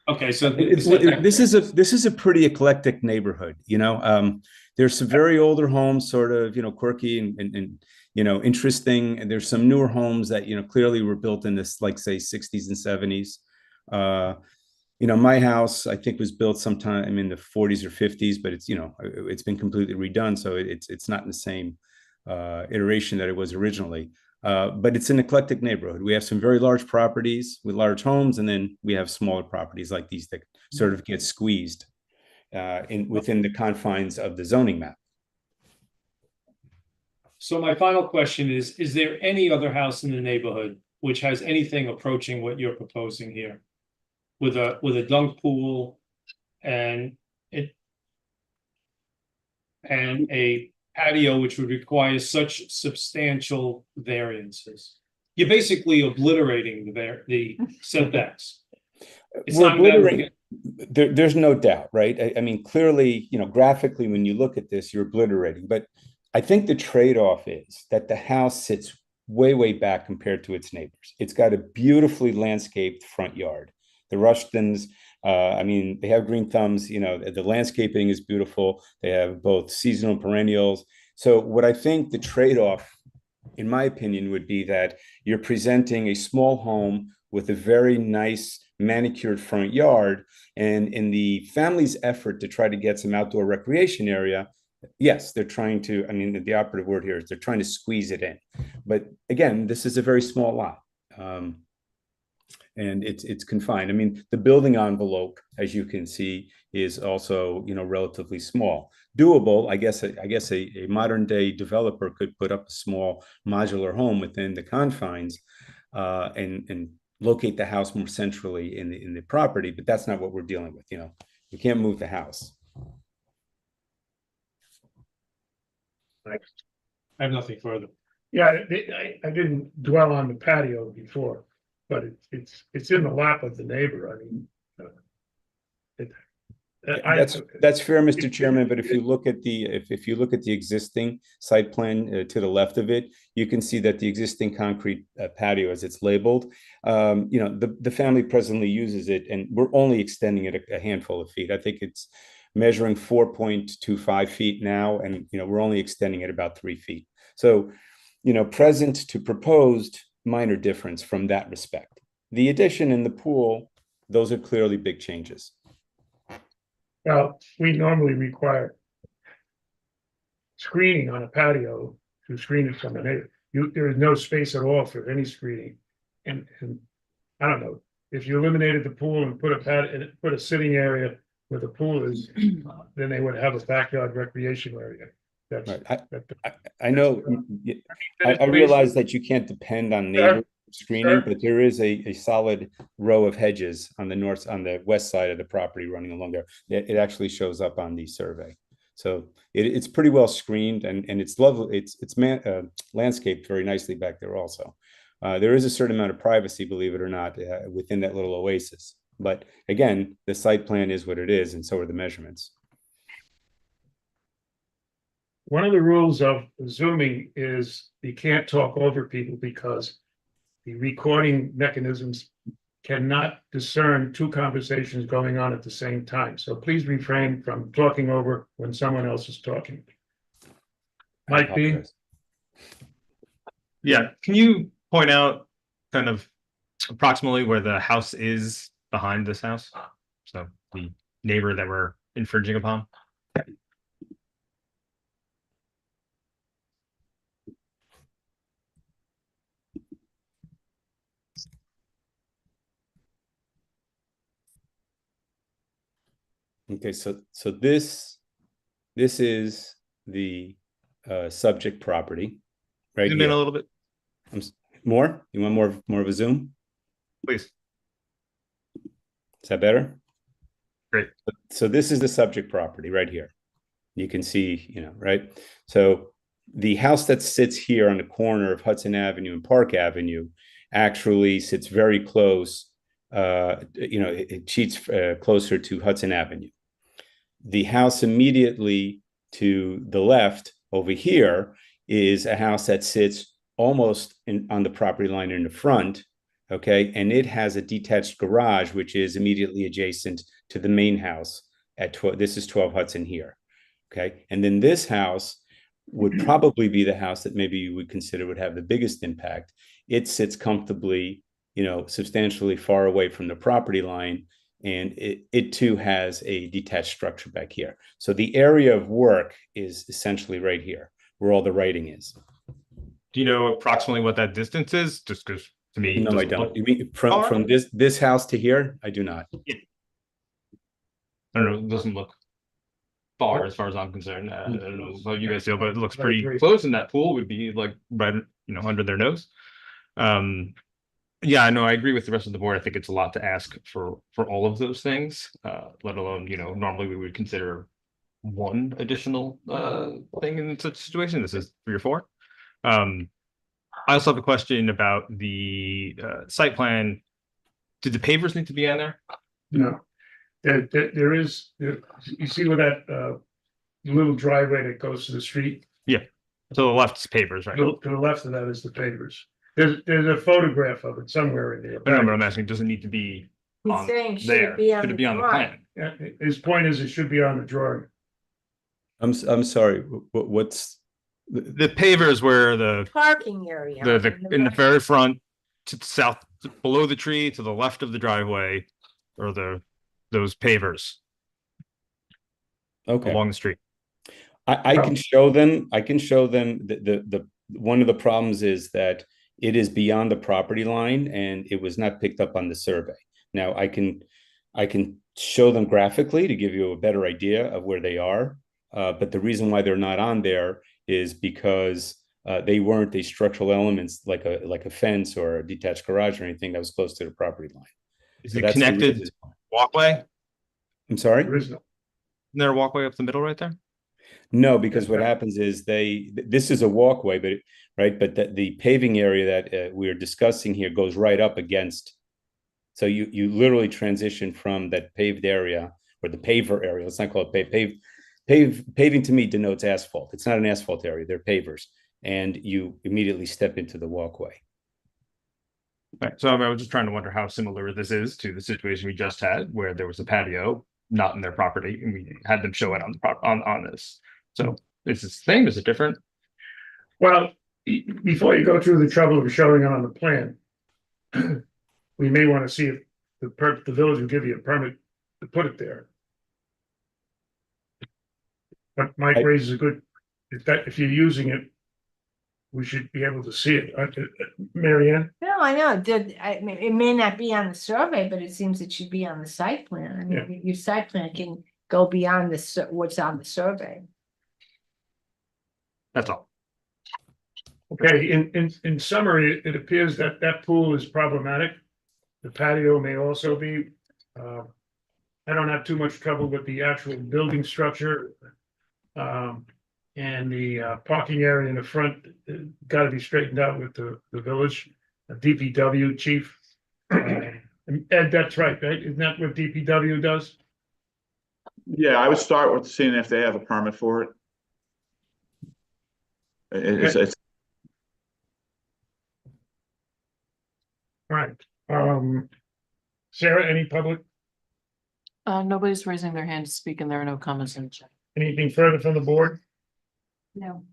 Okay, so This is a pretty eclectic neighborhood, you know. There's some very older homes, sort of, you know, quirky and you know, interesting. And there's some newer homes that, you know, clearly were built in this, like, say, 60s and 70s. You know, my house, I think, was built sometime in the 40s or 50s, but it's, you know, it's been completely redone, so it's not in the same iteration that it was originally. But it's an eclectic neighborhood. We have some very large properties with large homes, and then we have smaller properties like these that sort of get squeezed within the confines of the zoning map. So my final question is there any other house in the neighborhood which has anything approaching what you're proposing here? With a dunk pool and a patio which would require such substantial variances? You're basically obliterating the setbacks. It's We're not a matter of obliterating. There's no doubt, right? I mean, clearly, you know, graphically, when you look at this, you're obliterating. But I think the trade-off is that the house sits way, way back compared to its neighbors. It's got a beautifully landscaped front yard. The Rushtons, I mean, they have green thumbs, you know, the landscaping is beautiful. They have both seasonal perennials. So what I think the trade-off, in my opinion, would be that you're presenting a small home with a very nice manicured front yard. And in the family's effort to try to get some outdoor recreation area, yes, they're trying to, I mean, the operative word here is they're trying to squeeze it in. But again, this is a very small lot. And it's confined. I mean, the building envelope, as you can see, is also, you know, relatively small. Doable, I guess a modern day developer could put up a small modular home within the confines and locate the house more centrally in the property, but that's not what we're dealing with. You know, you can't move the house. I have nothing further. Yeah, I didn't dwell on the patio before, but it's in the lap of the neighbor. I mean, That's fair, Mr. Chairman, but if you look at the, if you look at the existing site plan to the left of it, you can see that the existing concrete patio as it's labeled, you know, the family presently uses it and we're only extending it a handful of feet. I think it's measuring 4.25 feet now, and, you know, we're only extending it about 3 feet. So, you know, present to proposed, minor difference from that respect. The addition and the pool, those are clearly big changes. Well, we normally require screening on a patio to screen it from the neighbor. There is no space at all for any screening. And I don't know, if you eliminated the pool and put a sitting area where the pool is, then they would have a backyard recreation area. That's, right. I know, I realize that you can't depend on neighbor screening, but there is a solid row of hedges on the west side of the property running along there. It actually shows up on the survey. So it's pretty well screened, and it's lovely. It's landscaped very nicely back there also. There is a certain amount of privacy, believe it or not, within that little oasis. But again, the site plan is what it is, and so are the measurements. One of the rules of Zooming is you can't talk over people because the recording mechanisms cannot discern two conversations going on at the same time. So please refrain from talking over when someone else is talking. Mike B. Yeah, can you point out kind of approximately where the house is behind this house? So the neighbor that we're infringing upon? Okay, so this is the subject property, right? Zoom in a little bit, More? You want more of a zoom? please. Is that better? Great. So this is the subject property right here. You can see, you know, right? So the house that sits here on the corner of Hudson Avenue and Park Avenue actually sits very close. You know, it cheats closer to Hudson Avenue. The house immediately to the left over here is a house that sits almost on the property line in the front, okay? And it has a detached garage, which is immediately adjacent to the main house at 12, this is 12 Hudson here, okay? And then this house would probably be the house that maybe you would consider would have the biggest impact. It sits comfortably, you know, substantially far away from the property line, and it too has a detached structure back here. So the area of work is essentially right here, where all the writing is. Do you know approximately what that distance is? Just because to me, No, I don't. You mean from this house to here? I do not. Yeah. I don't know. It doesn't look far as far as I'm concerned. I don't know how you guys feel, but it looks pretty close, and that pool would be like right, you know, under their nose. Yeah, I know. I agree with the rest of the board. I think it's a lot to ask for all of those things, let alone, you know, normally we would consider one additional thing in such a situation. This is 3 or 4. I also have a question about the site plan. Did the pavers need to be on there? No, there is, you see where that little driveway that goes to the street? Yeah, to the left is pavers, right? To the left of that is the pavers. There's a photograph of it somewhere in there. But no, but I'm asking, does it need to be on saying, should there? it be on Should it the be on the drawing? plan? Yeah, his point is it should be on the drawing. I'm sorry. What's the pavers where the Parking area. in the very front to the south, below the tree, to the left of the driveway, or those pavers okay along the street? I can show them. I can show them. The one of the problems is that it is beyond the property line and it was not picked up on the survey. Now I can show them graphically to give you a better idea of where they are. But the reason why they're not on there is because they weren't the structural elements like a fence or a detached garage or anything that was close to the property line. Is it connected walkway? I'm sorry? Isn't there a walkway up the middle right there? No, because what happens is this is a walkway, but the paving area that we are discussing here goes right up against. So you literally transition from that paved area or the paver area. Let's not call it paving to me denotes asphalt. It's not an asphalt area. They're pavers. And you immediately step into the walkway. Right. So I was just trying to wonder how similar this is to the situation we just had, where there was a patio not in their property, and we had them show it on the on this. So is this the same? Is it different? Well, before you go through the trouble of showing it on the plan, we may want to see if the village will give you a permit to put it there. But Mike raises a good, if you're using it, we should be able to see it. Mary Ann? No, I know, I mean, it may not be on the survey, but it seems it should be on the site plan. I mean, your site plan can go beyond what's on the survey. That's all. Okay, in summary, it appears that that pool is problematic. The patio may also be. I don't have too much trouble with the actual building structure. And the parking area in the front got to be straightened out with the village, DPW chief. Ed, that's right? Isn't that what DPW does? Yeah, I would start with seeing if they have a permit for it. It's All right. Sarah, any public? Nobody's raising their hand to speak and there are no comments in the chat. Anything further from the board? No.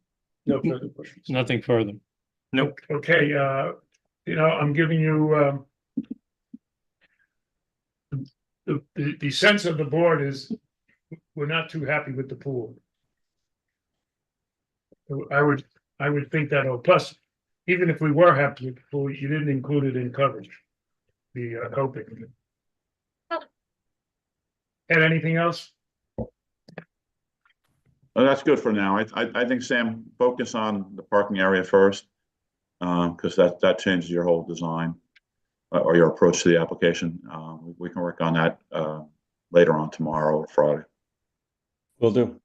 No further questions. Nothing further. Nope. Okay, I'm giving you, the sense of the board is we're not too happy with the pool. I would think that, plus, even if we were happy with the pool, you didn't include it in coverage. The coping. And anything else? Well, that's good for now. I think, Sam, focus on the parking area first, because that changes your whole design or your approach to the application. We can work on that later on tomorrow or Friday. Will do.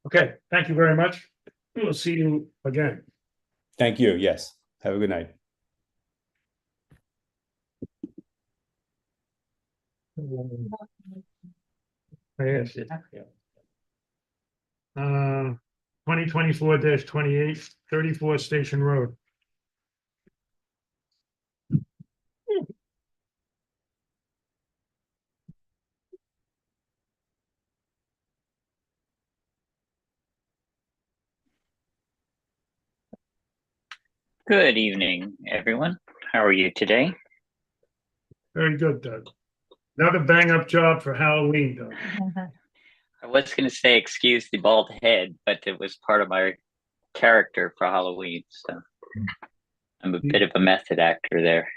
Okay, thank you very much. We'll see you again. Thank you. Yes. Have a good night. Yes. 2024-28, 34 Station Road. Good evening, everyone. How are you today? Very good, Doug. Another bang-up job for Halloween, Doug. I was going to say excuse the bald head, but it was part of my character for Halloween, so I'm a bit of a method actor there.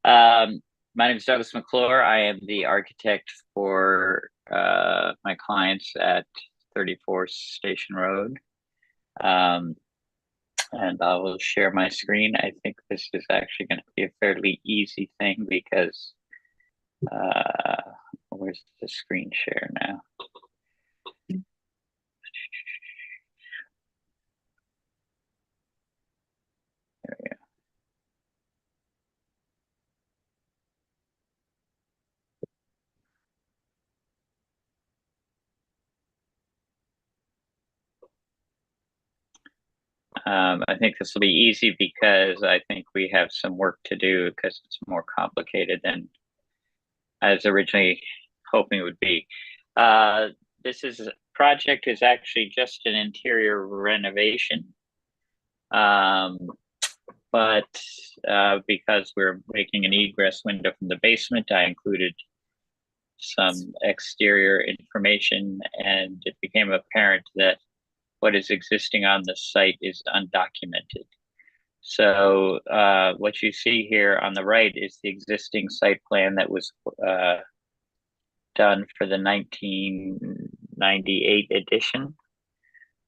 My name is Douglas McClure. I am the architect for my clients at 34 Station Road. And I will share my screen. I think this is actually going to be a fairly easy thing because where's the screen share now? There we go. I think this will be easy because I think we have some work to do because it's more complicated than I was originally hoping it would be. This project is actually just an interior renovation. But because we're making an egress window from the basement, I included some exterior information, and it became apparent that what is existing on the site is undocumented. So what you see here on the right is the existing site plan that was done for the 1998 edition.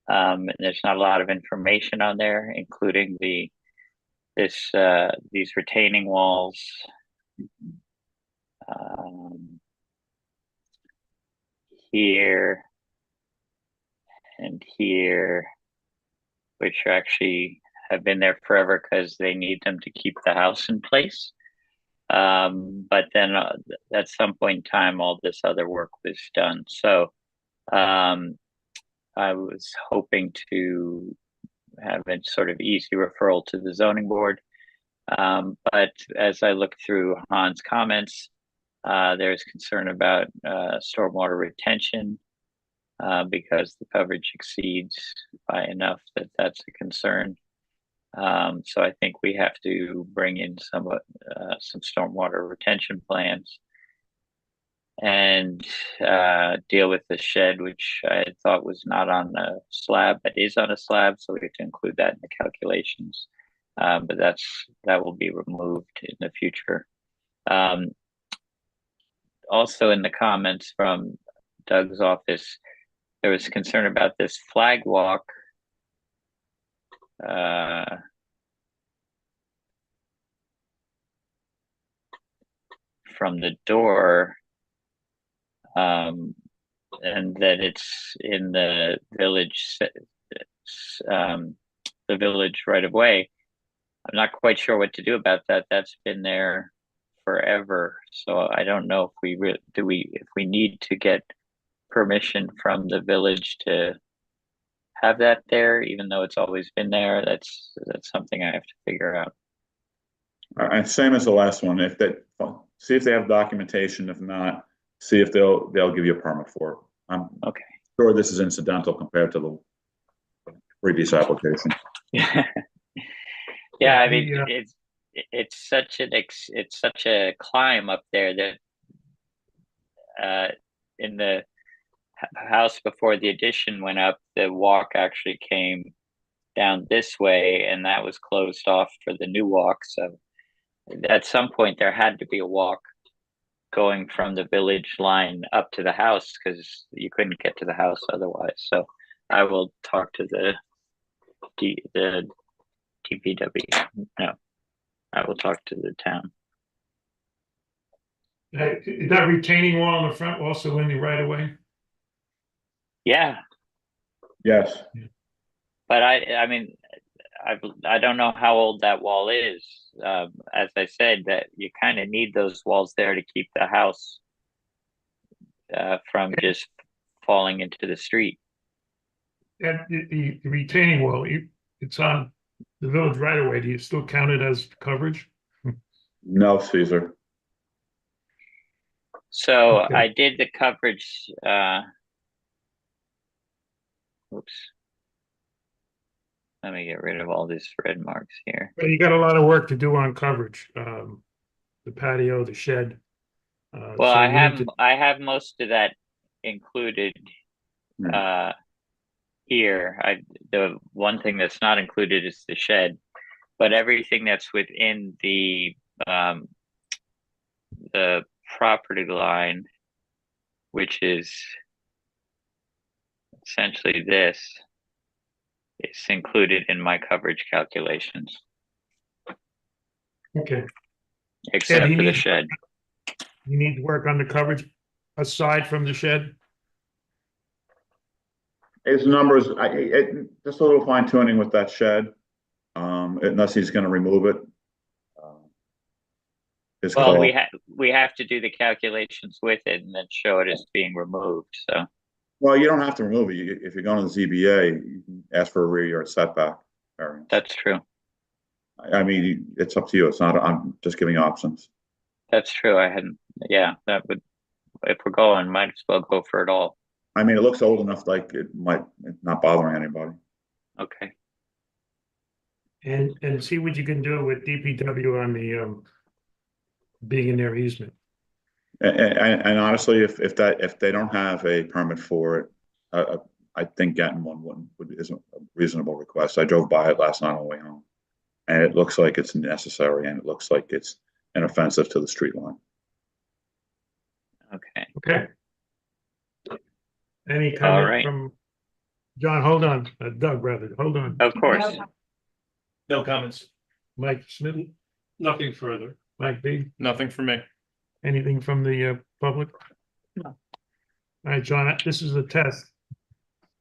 There's not a lot of information on there, including these retaining walls. Here and here, which actually have been there forever because they need them to keep the house in place. But then at some point in time, all this other work was done. So I was hoping to have a sort of easy referral to the zoning board. But as I look through Han's comments, there's concern about stormwater retention because the coverage exceeds by enough that that's a concern. So I think we have to bring in some stormwater retention plans and deal with the shed, which I thought was not on a slab, but is on a slab, so we have to include that in the calculations. But that will be removed in the future. Also in the comments from Doug's office, there was concern about this flag walk. From the door, and that it's in the village, right of way. I'm not quite sure what to do about that. That's been there forever, so I don't know if we need to get permission from the village to have that there, even though it's always been there. That's something I have to figure out. And same as the last one, see if they have documentation. If not, see if they'll give you a permit for it. I'm okay. Sure this is incidental compared to the previous application. Yeah, I mean, it's such a climb up there that in the house before the addition went up, the walk actually came down this way, and that was closed off for the new walk. So at some point there had to be a walk going from the village line up to the house, because you couldn't get to the house otherwise. So I will talk to the DPW. No, I will talk to the town. Is that retaining wall in the front also in the right of way? Yeah. Yes. But I mean, I don't know how old that wall is. As I said, that you kind of need those walls there to keep the house from just falling into the street. And the retaining wall, it's on the village right of way. Do you still count it as coverage? No, Caesar. So Okay. I did the coverage. Oops. Let me get rid of all these red marks here. Well, you got a lot of work to do on coverage. The patio, the shed. Well, so I you need have I have most of that included here. The one thing that's not included is the shed, but everything that's within the property line, which is essentially this, is included in my coverage calculations. Okay. Except you for the need- shed. You need to work on the coverage aside from the shed? His numbers, just a little fine tuning with that shed, unless he's going to remove it. His Well, call. we have to do the calculations with it and then show it as being removed. So Well, you don't have to remove it. If you're going to the ZBA, you can ask for a rear yard setback variance. that's true. I mean, it's up to you. It's not, I'm just giving options. That's true. I hadn't. Yeah, that would. If we're going, might as well go for it all. I mean, it looks old enough like it might not bothering anybody. Okay. And see what you can do with DPW on the being in their easement. And honestly, if they don't have a permit for it, I think getting one is a reasonable request. I drove by it last night on the way home, and it looks like it's necessary, and it looks like it's inoffensive to the street line. Okay. Okay. Any All comment right. from John? Hold on, Doug, rather. Hold on. Of course. No comments. Mike Smith? Nothing further. Mike B? Nothing for me. Anything from the public? No. All right, John, this is a test.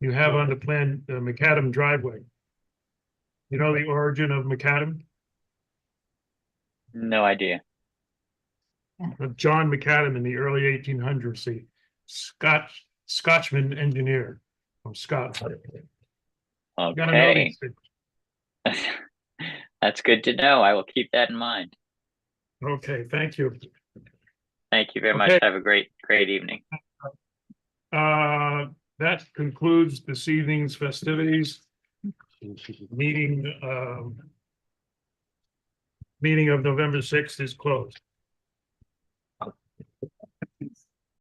You have on the plan the Macadam driveway. You know the origin of Macadam? No idea. of John McAdam in the early 1800s, the Scotchman engineer from Scotland. Gotta know Okay, these things. that's good to know. I will keep that in mind. Okay, thank you. Thank you very much. Okay. Have a great evening. That concludes this evening's festivities. Meeting of November 6th is closed.